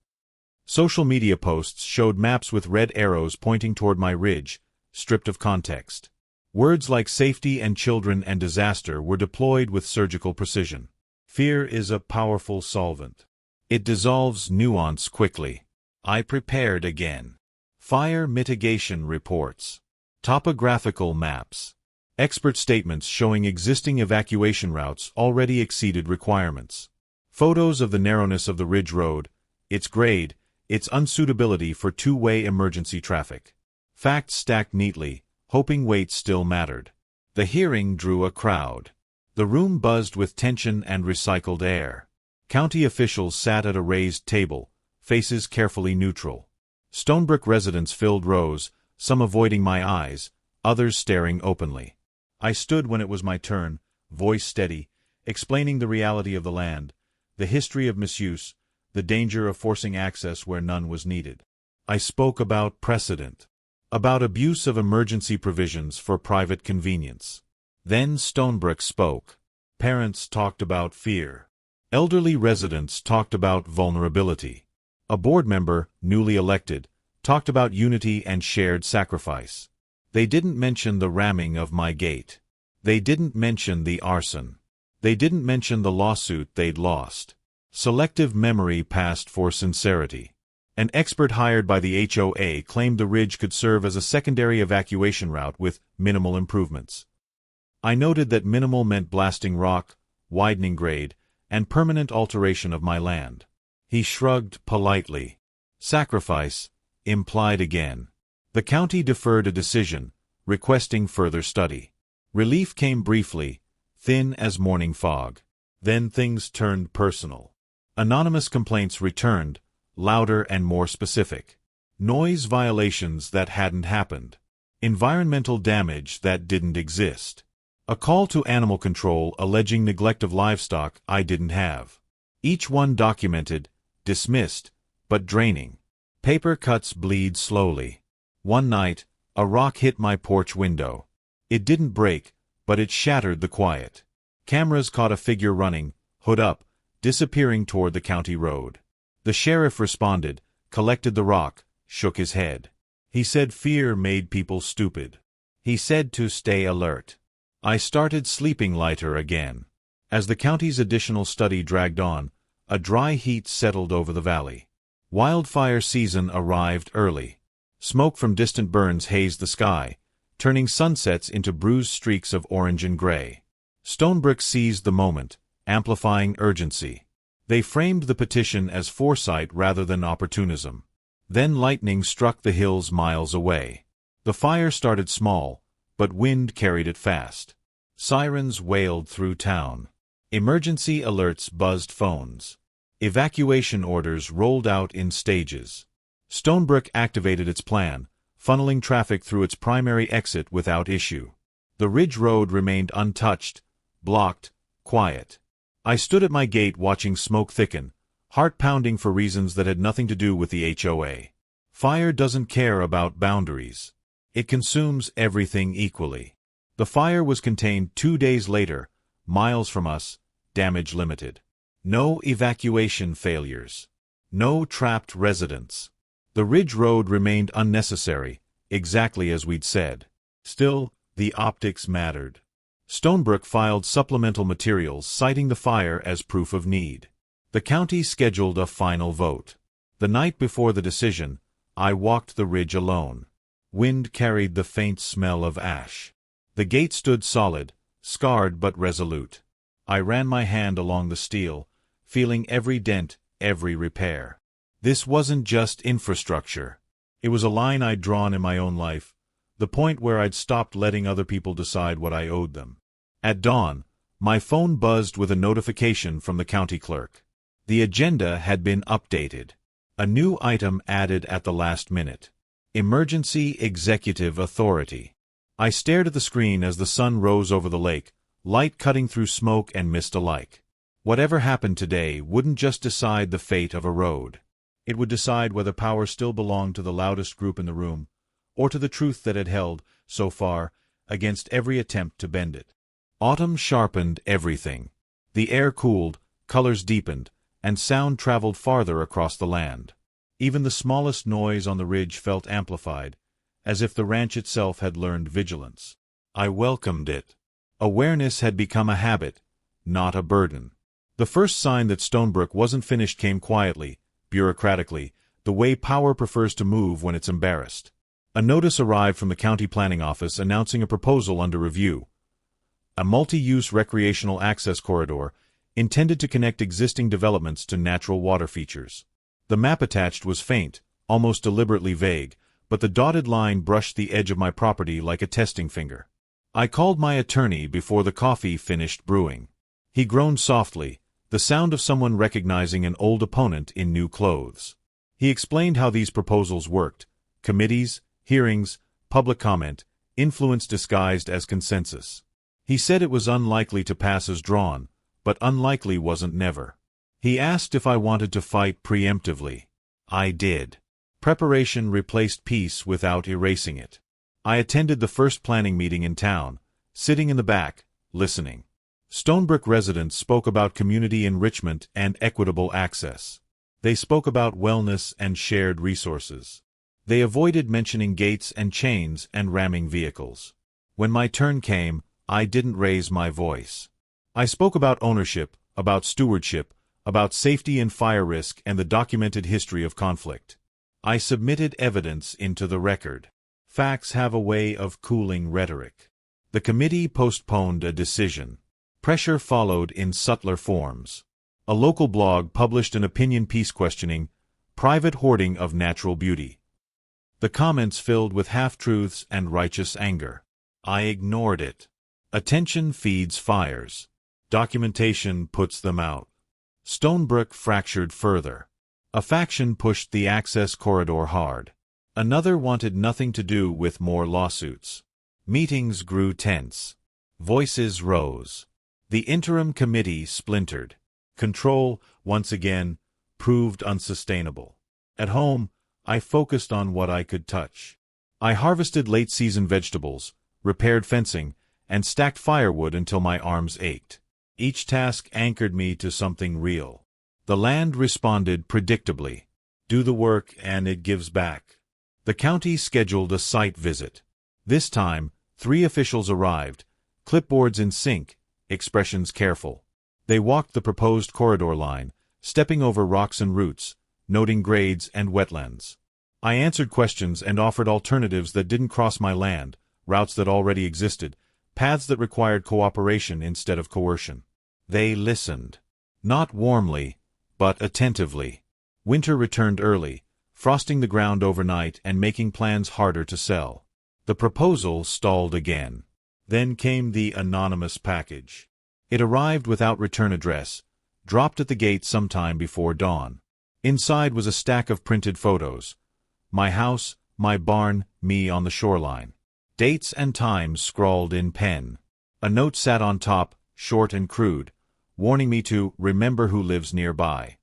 Social media posts showed maps with red arrows pointing toward my ridge, stripped of context. Words like safety and children and disaster were deployed with surgical precision. Fear is a powerful solvent. It dissolves nuance quickly. I prepared again. Fire mitigation reports. Topographical maps. Expert statements showing existing evacuation routes already exceeded requirements. Photos of the narrowness of the Ridge Road, its grade, its unsuitability for two-way emergency traffic. Facts stacked neatly, hoping weight still mattered. The hearing drew a crowd. The room buzzed with tension and recycled air. County officials sat at a raised table, faces carefully neutral. Stonebrook residents filled rows, some avoiding my eyes, others staring openly. I stood when it was my turn, voice steady, explaining the reality of the land, the history of misuse, the danger of forcing access where none was needed. I spoke about precedent, about abuse of emergency provisions for private convenience. Then Stonebrook spoke. Parents talked about fear. Elderly residents talked about vulnerability. A board member, newly elected, talked about unity and shared sacrifice. They didn't mention the ramming of my gate. They didn't mention the arson. They didn't mention the lawsuit they'd lost. Selective memory passed for sincerity. An expert hired by the HOA claimed the ridge could serve as a secondary evacuation route with minimal improvements. I noted that minimal meant blasting rock, widening grade, and permanent alteration of my land. He shrugged politely. Sacrifice, implied again. The county deferred a decision, requesting further study. Relief came briefly, thin as morning fog. Then things turned personal. Anonymous complaints returned, louder and more specific. Noise violations that hadn't happened. Environmental damage that didn't exist. A call to animal control alleging neglect of livestock I didn't have. Each one documented, dismissed, but draining. Paper cuts bleed slowly. One night, a rock hit my porch window. It didn't break, but it shattered the quiet. Cameras caught a figure running, hood up, disappearing toward the county road. The sheriff responded, collected the rock, shook his head. He said fear made people stupid. He said to stay alert. I started sleeping lighter again. As the county's additional study dragged on, a dry heat settled over the valley. Wildfire season arrived early. Smoke from distant burns hazed the sky, turning sunsets into bruised streaks of orange and gray. Stonebrick seized the moment, amplifying urgency. They framed the petition as foresight rather than opportunism. Then lightning struck the hills miles away. The fire started small, but wind carried it fast. Sirens wailed through town. Emergency alerts buzzed phones. Evacuation orders rolled out in stages. Stonebrook activated its plan, funneling traffic through its primary exit without issue. The ridge road remained untouched, blocked, quiet. I stood at my gate watching smoke thicken, heart pounding for reasons that had nothing to do with the HOA. Fire doesn't care about boundaries. It consumes everything equally. The fire was contained 2 days later, miles from us, damage limited. No evacuation failures. No trapped residents. The ridge road remained unnecessary, exactly as we'd said. Still, the optics mattered. Stonebrook filed supplemental materials citing the fire as proof of need. The county scheduled a final vote. The night before the decision, I walked the ridge alone. Wind carried the faint smell of ash. The gate stood solid, scarred but resolute. I ran my hand along the steel, feeling every dent, every repair. This wasn't just infrastructure. It was a line I'd drawn in my own life, the point where I'd stopped letting other people decide what I owed them. At dawn, my phone buzzed with a notification from the county clerk. The agenda had been updated. A new item added at the last minute. Emergency Executive Authority. I stared at the screen as the sun rose over the lake, light cutting through smoke and mist alike. Whatever happened today wouldn't just decide the fate of a road. It would decide whether power still belonged to the loudest group in the room, or to the truth that had held, so far, against every attempt to bend it. Autumn sharpened everything. The air cooled, colors deepened, and sound traveled farther across the land. Even the smallest noise on the ridge felt amplified, as if the ranch itself had learned vigilance. I welcomed it. Awareness had become a habit, not a burden. The first sign that Stonebrook wasn't finished came quietly, bureaucratically, the way power prefers to move when it's embarrassed. A notice arrived from the county planning office announcing a proposal under review. A multi-use recreational access corridor intended to connect existing developments to natural water features. The map attached was faint, almost deliberately vague, but the dotted line brushed the edge of my property like a testing finger. I called my attorney before the coffee finished brewing. He groaned softly, the sound of someone recognizing an old opponent in new clothes. He explained how these proposals worked: committees, hearings, public comment, influence disguised as consensus. He said it was unlikely to pass as drawn, but unlikely wasn't never. He asked if I wanted to fight preemptively. I did. Preparation replaced peace without erasing it. I attended the first planning meeting in town, sitting in the back, listening. Stonebrook residents spoke about community enrichment and equitable access. They spoke about wellness and shared resources. They avoided mentioning gates and chains and ramming vehicles. When my turn came, I didn't raise my voice. I spoke about ownership, about stewardship, about safety and fire risk and the documented history of conflict. I submitted evidence into the record. Facts have a way of cooling rhetoric. The committee postponed a decision. Pressure followed in subtler forms. A local blog published an opinion piece questioning private hoarding of natural beauty. The comments filled with half-truths and righteous anger. I ignored it. Attention feeds fires. Documentation puts them out. Stonebrook fractured further. A faction pushed the access corridor hard. Another wanted nothing to do with more lawsuits. Meetings grew tense. Voices rose. The interim committee splintered. Control, once again, proved unsustainable. At home, I focused on what I could touch. I harvested late-season vegetables, repaired fencing, and stacked firewood until my arms ached. Each task anchored me to something real. The land responded predictably. Do the work and it gives back. The county scheduled a site visit. This time, 3 officials arrived, clipboards in sync, expressions careful. They walked the proposed corridor line, stepping over rocks and roots, noting grades and wetlands. I answered questions and offered alternatives that didn't cross my land, routes that already existed, paths that required cooperation instead of coercion. They listened. Not warmly, but attentively. Winter returned early, frosting the ground overnight and making plans harder to sell. The proposal stalled again. Then came the anonymous package. It arrived without return address, dropped at the gate sometime before dawn. Inside was a stack of printed photos. My house, my barn, me on the shoreline. Dates and times scrawled in pen. A note sat on top, short and crude, warning me to remember who lives nearby.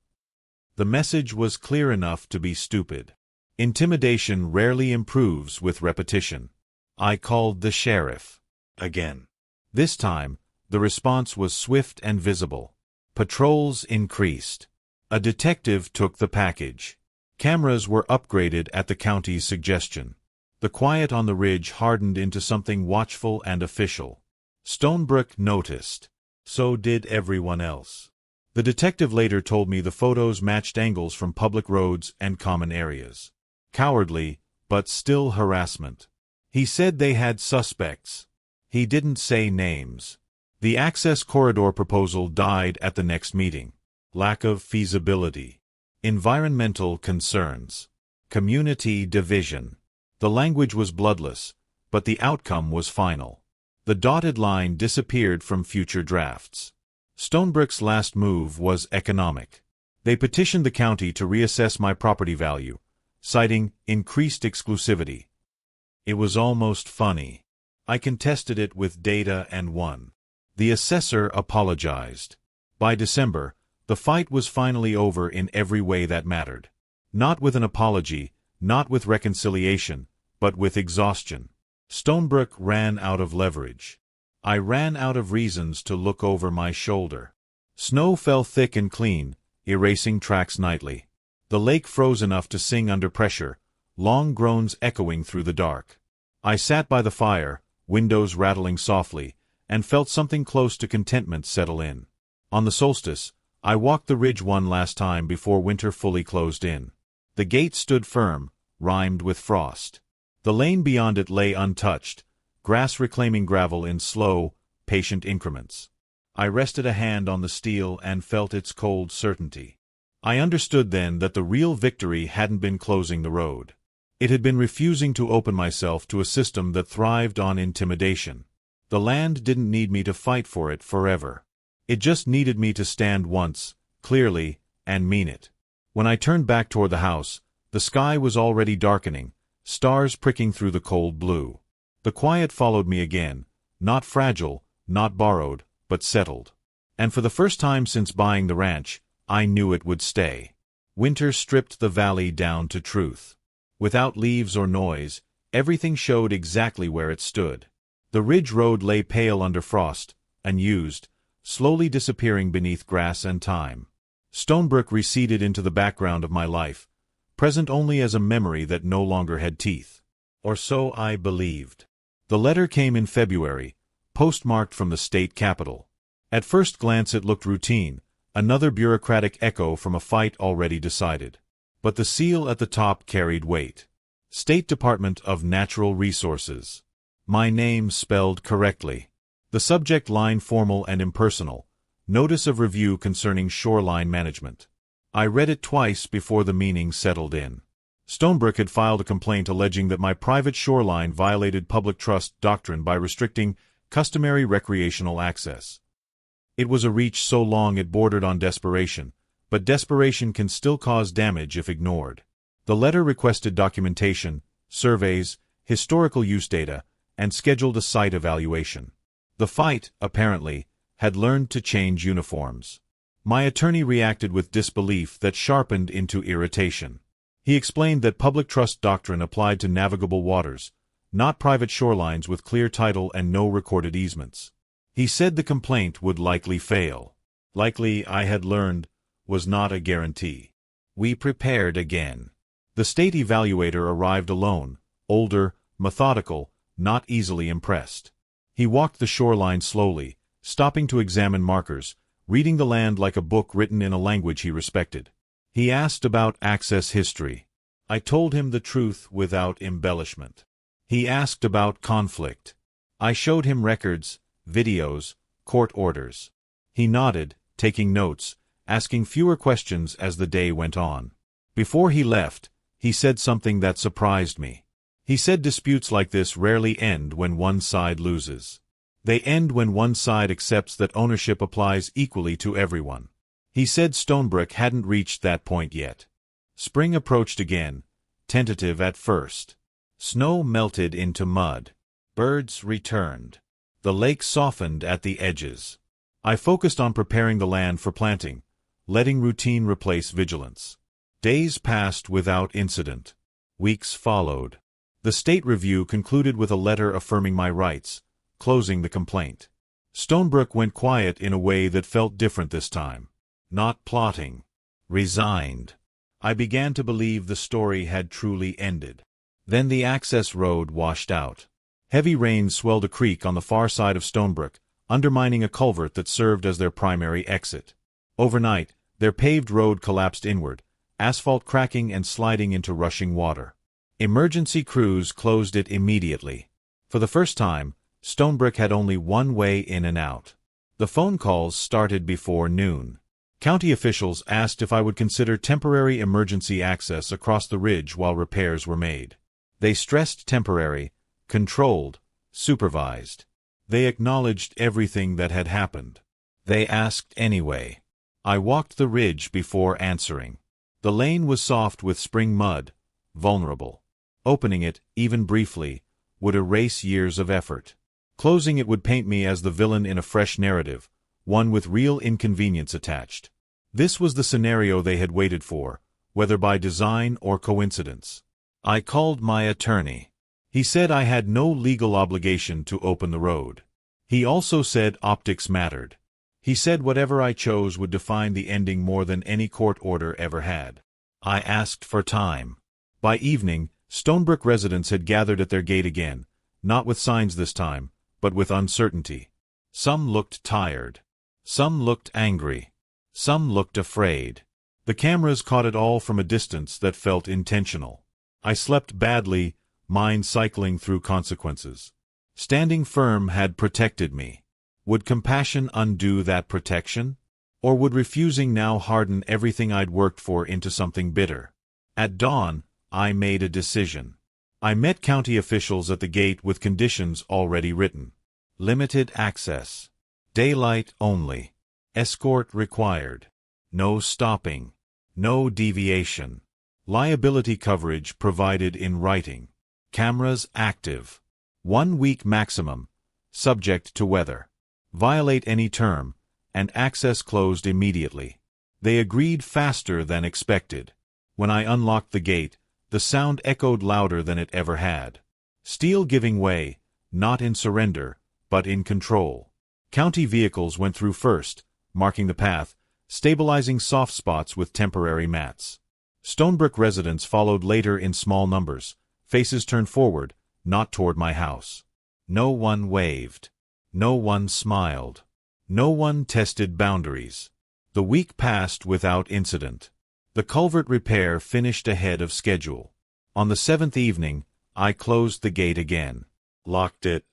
The message was clear enough to be stupid. Intimidation rarely improves with repetition. I called the sheriff. Again. This time, the response was swift and visible. Patrols increased. A detective took the package. Cameras were upgraded at the county's suggestion. The quiet on the ridge hardened into something watchful and official. Stonebrook noticed. So did everyone else. The detective later told me the photos matched angles from public roads and common areas. Cowardly, but still harassment. He said they had suspects. He didn't say names. The access corridor proposal died at the next meeting. Lack of feasibility. Environmental concerns. Community division. The language was bloodless, but the outcome was final. The dotted line disappeared from future drafts. Stonebrook's last move was economic. They petitioned the county to reassess my property value, citing increased exclusivity. It was almost funny. I contested it with data and won. The assessor apologized. By December, the fight was finally over in every way that mattered. Not with an apology, not with reconciliation, but with exhaustion. Stonebrook ran out of leverage. I ran out of reasons to look over my shoulder. Snow fell thick and clean, erasing tracks nightly. The lake froze enough to sing under pressure, long groans echoing through the dark. I sat by the fire, windows rattling softly, and felt something close to contentment settle in. On the solstice, I walked the ridge one last time before winter fully closed in. The gate stood firm, rimed with frost. The lane beyond it lay untouched, grass reclaiming gravel in slow, patient increments. I rested a hand on the steel and felt its cold certainty. I understood then that the real victory hadn't been closing the road. It had been refusing to open myself to a system that thrived on intimidation. The land didn't need me to fight for it forever. It just needed me to stand once, clearly, and mean it. When I turned back toward the house, the sky was already darkening, stars pricking through the cold blue. The quiet followed me again, not fragile, not borrowed, but settled. And for the first time since buying the ranch, I knew it would stay. Winter stripped the valley down to truth. Without leaves or noise, everything showed exactly where it stood. The ridge road lay pale under frost, unused, slowly disappearing beneath grass and thyme. Stonebrook receded into the background of my life, present only as a memory that no longer had teeth. Or so I believed. The letter came in February, postmarked from the state capital. At first glance it looked routine, another bureaucratic echo from a fight already decided. But the seal at the top carried weight. State Department of Natural Resources. My name spelled correctly. The subject line formal and impersonal. Notice of review concerning shoreline management. I read it twice before the meaning settled in. Stonebrook had filed a complaint alleging that my private shoreline violated public trust doctrine by restricting customary recreational access. It was a reach so long it bordered on desperation, but desperation can still cause damage if ignored. The letter requested documentation, surveys, historical use data, and scheduled a site evaluation. The fight, apparently, had learned to change uniforms. My attorney reacted with disbelief that sharpened into irritation. He explained that public trust doctrine applied to navigable waters, not private shorelines with clear title and no recorded easements. He said the complaint would likely fail. Likely, I had learned, was not a guarantee. We prepared again. The state evaluator arrived alone, older, methodical, not easily impressed. He walked the shoreline slowly, stopping to examine markers, reading the land like a book written in a language he respected. He asked about access history. I told him the truth without embellishment. He asked about conflict. I showed him records, videos, court orders. He nodded, taking notes, asking fewer questions as the day went on. Before he left, he said something that surprised me. He said disputes like this rarely end when one side loses. They end when one side accepts that ownership applies equally to everyone. He said Stonebrook hadn't reached that point yet. Spring approached again, tentative at first. Snow melted into mud. Birds returned. The lake softened at the edges. I focused on preparing the land for planting, letting routine replace vigilance. Days passed without incident. Weeks followed. The state review concluded with a letter affirming my rights, closing the complaint. Stonebrook went quiet in a way that felt different this time. Not plotting. Resigned. I began to believe the story had truly ended. Then the access road washed out. Heavy rains swelled a creek on the far side of Stonebrook, undermining a culvert that served as their primary exit. Overnight, their paved road collapsed inward, asphalt cracking and sliding into rushing water. Emergency crews closed it immediately. For the first time, Stonebrook had only one way in and out. The phone calls started before noon. County officials asked if I would consider temporary emergency access across the ridge while repairs were made. They stressed temporary, controlled, supervised. They acknowledged everything that had happened. They asked anyway. I walked the ridge before answering. The lane was soft with spring mud, vulnerable. Opening it, even briefly, would erase years of effort. Closing it would paint me as the villain in a fresh narrative, one with real inconvenience attached. This was the scenario they had waited for, whether by design or coincidence. I called my attorney. He said I had no legal obligation to open the road. He also said optics mattered. He said whatever I chose would define the ending more than any court order ever had. I asked for time. By evening, Stonebrook residents had gathered at their gate again, not with signs this time, but with uncertainty. Some looked tired. Some looked angry. Some looked afraid. The cameras caught it all from a distance that felt intentional. I slept badly, mind cycling through consequences. Standing firm had protected me. Would compassion undo that protection? Or would refusing now harden everything I'd worked for into something bitter? At dawn, I made a decision. I met county officials at the gate with conditions already written. Limited access. Daylight only. Escort required. No stopping. No deviation. Liability coverage provided in writing. Cameras active. 1 week maximum, subject to weather. Violate any term, and access closed immediately. They agreed faster than expected. When I unlocked the gate, the sound echoed louder than it ever had. Steel giving way, not in surrender, but in control. County vehicles went through first, marking the path, stabilizing soft spots with temporary mats. Stonebrook residents followed later in small numbers, faces turned forward, not toward my house. No one waved. No one smiled. No one tested boundaries. The week passed without incident. The culvert repair finished ahead of schedule. On the 7th evening, I closed the gate again, locked it,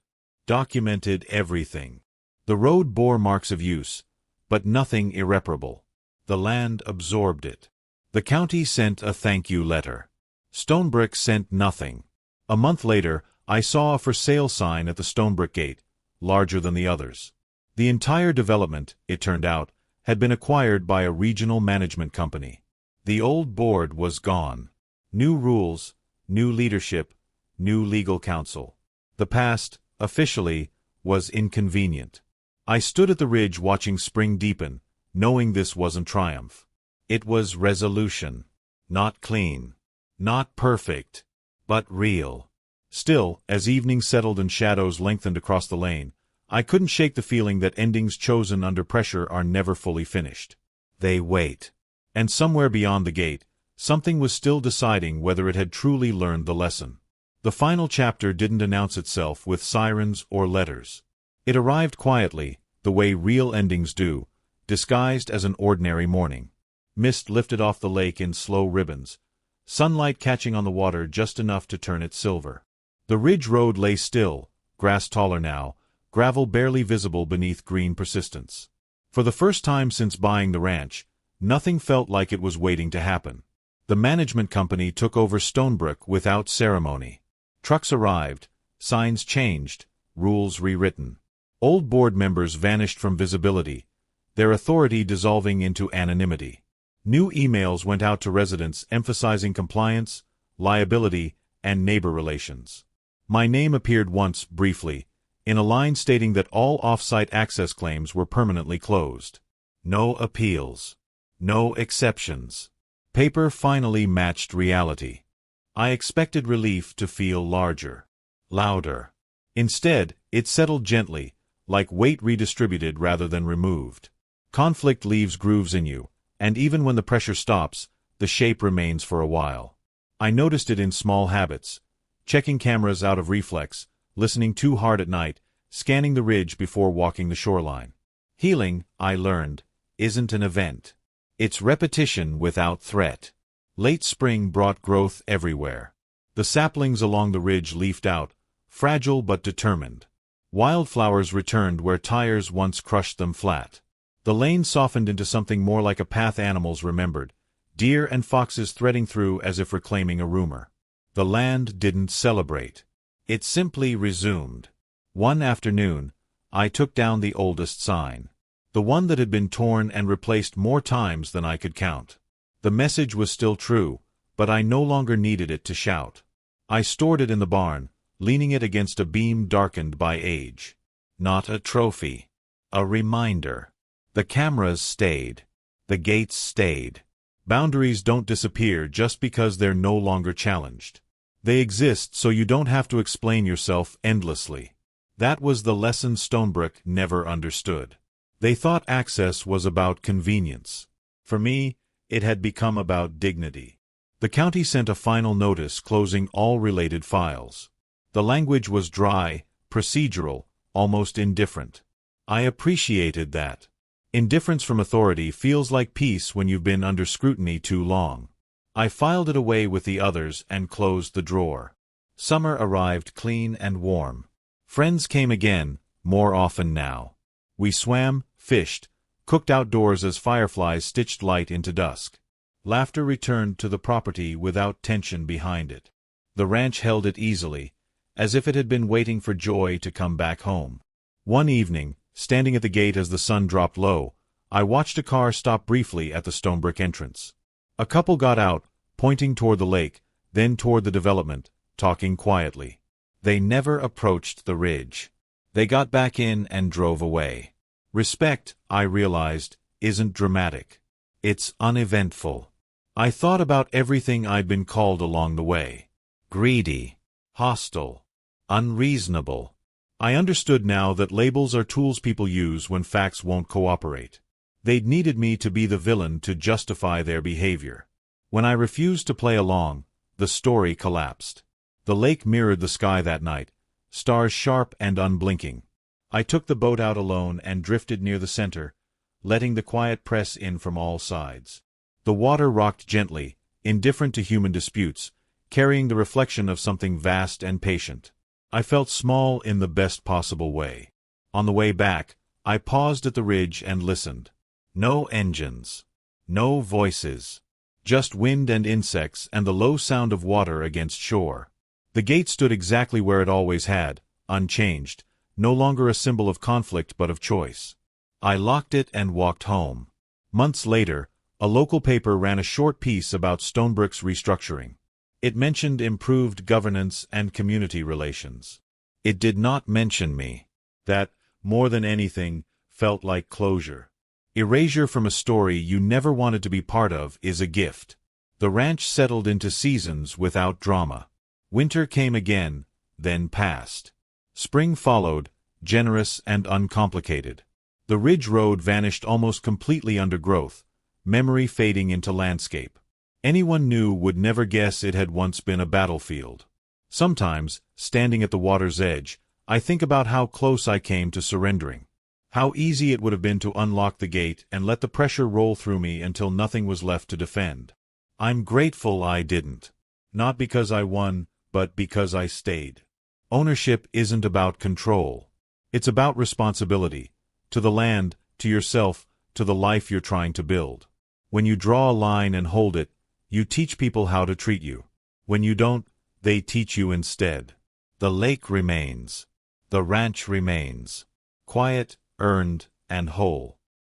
documented everything. The road bore marks of use, but nothing irreparable. The land absorbed it. The county sent a thank you letter. Stonebrick sent nothing. A month later, I saw a for sale sign at the Stonebrick gate, larger than the others. The entire development, it turned out, had been acquired by a regional management company. The old board was gone. New rules, new leadership, new legal counsel. The past, officially, was inconvenient. I stood at the ridge watching spring deepen, knowing this wasn't triumph. It was resolution. Not clean. Not perfect. But real. Still, as evening settled and shadows lengthened across the lane, I couldn't shake the feeling that endings chosen under pressure are never fully finished. They wait. And somewhere beyond the gate, something was still deciding whether it had truly learned the lesson. The final chapter didn't announce itself with sirens or letters. It arrived quietly, the way real endings do, disguised as an ordinary morning. Mist lifted off the lake in slow ribbons, sunlight catching on the water just enough to turn it silver. The ridge road lay still, grass taller now, gravel barely visible beneath green persistence. For the first time since buying the ranch, nothing felt like it was waiting to happen. The management company took over Stonebrick without ceremony. Trucks arrived, signs changed, rules rewritten. Old board members vanished from visibility, their authority dissolving into anonymity. New emails went out to residents emphasizing compliance, liability, and neighbor relations. My name appeared once, briefly, in a line stating that all off-site access claims were permanently closed. No appeals. No exceptions. Paper finally matched reality. I expected relief to feel larger, louder. Instead, it settled gently, like weight redistributed rather than removed. Conflict leaves grooves in you, and even when the pressure stops, the shape remains for a while. I noticed it in small habits, checking cameras out of reflex, listening too hard at night, scanning the ridge before walking the shoreline. Healing, I learned, isn't an event. It's repetition without threat. Late spring brought growth everywhere. The saplings along the ridge leafed out, fragile but determined. Wildflowers returned where tires once crushed them flat. The lane softened into something more like a path animals remembered, deer and foxes threading through as if reclaiming a rumor. The land didn't celebrate. It simply resumed. One afternoon, I took down the oldest sign. The one that had been torn and replaced more times than I could count. The message was still true, but I no longer needed it to shout. I stored it in the barn, leaning it against a beam darkened by age. Not a trophy. A reminder. The cameras stayed. The gates stayed. Boundaries don't disappear just because they're no longer challenged. They exist so you don't have to explain yourself endlessly. That was the lesson Stonebrick never understood. They thought access was about convenience. For me, it had become about dignity. The county sent a final notice closing all related files. The language was dry, procedural, almost indifferent. I appreciated that. Indifference from authority feels like peace when you've been under scrutiny too long. I filed it away with the others and closed the drawer. Summer arrived clean and warm. Friends came again, more often now. We swam, fished, cooked outdoors as fireflies stitched light into dusk. Laughter returned to the property without tension behind it. The ranch held it easily, as if it had been waiting for joy to come back home. One evening, standing at the gate as the sun dropped low, I watched a car stop briefly at the Stonebrick entrance. A couple got out, pointing toward the lake, then toward the development, talking quietly. They never approached the ridge. They got back in and drove away. Respect, I realized, isn't dramatic. It's uneventful. I thought about everything I'd been called along the way. Greedy. Hostile. Unreasonable. I understood now that labels are tools people use when facts won't cooperate. They'd needed me to be the villain to justify their behavior. When I refused to play along, the story collapsed. The lake mirrored the sky that night, stars sharp and unblinking. I took the boat out alone and drifted near the center, letting the quiet press in from all sides. The water rocked gently, indifferent to human disputes, carrying the reflection of something vast and patient. I felt small in the best possible way. On the way back, I paused at the ridge and listened. No engines. No voices. Just wind and insects and the low sound of water against shore. The gate stood exactly where it always had, unchanged, no longer a symbol of conflict but of choice. I locked it and walked home. Months later, a local paper ran a short piece about Stonebrook's restructuring. It mentioned improved governance and community relations. It did not mention me. That, more than anything, felt like closure. Erasure from a story you never wanted to be part of is a gift. The ranch settled into seasons without drama. Winter came again, then passed. Spring followed, generous and uncomplicated. The ridge road vanished almost completely under growth, memory fading into landscape. Anyone new would never guess it had once been a battlefield. Sometimes, standing at the water's edge, I think about how close I came to surrendering. How easy it would have been to unlock the gate and let the pressure roll through me until nothing was left to defend. I'm grateful I didn't. Not because I won, but because I stayed. Ownership isn't about control. It's about responsibility. To the land, to yourself, to the life you're trying to build. When you draw a line and hold it, you teach people how to treat you. When you don't, they teach you instead. The lake remains. The ranch remains. Quiet, earned, and whole.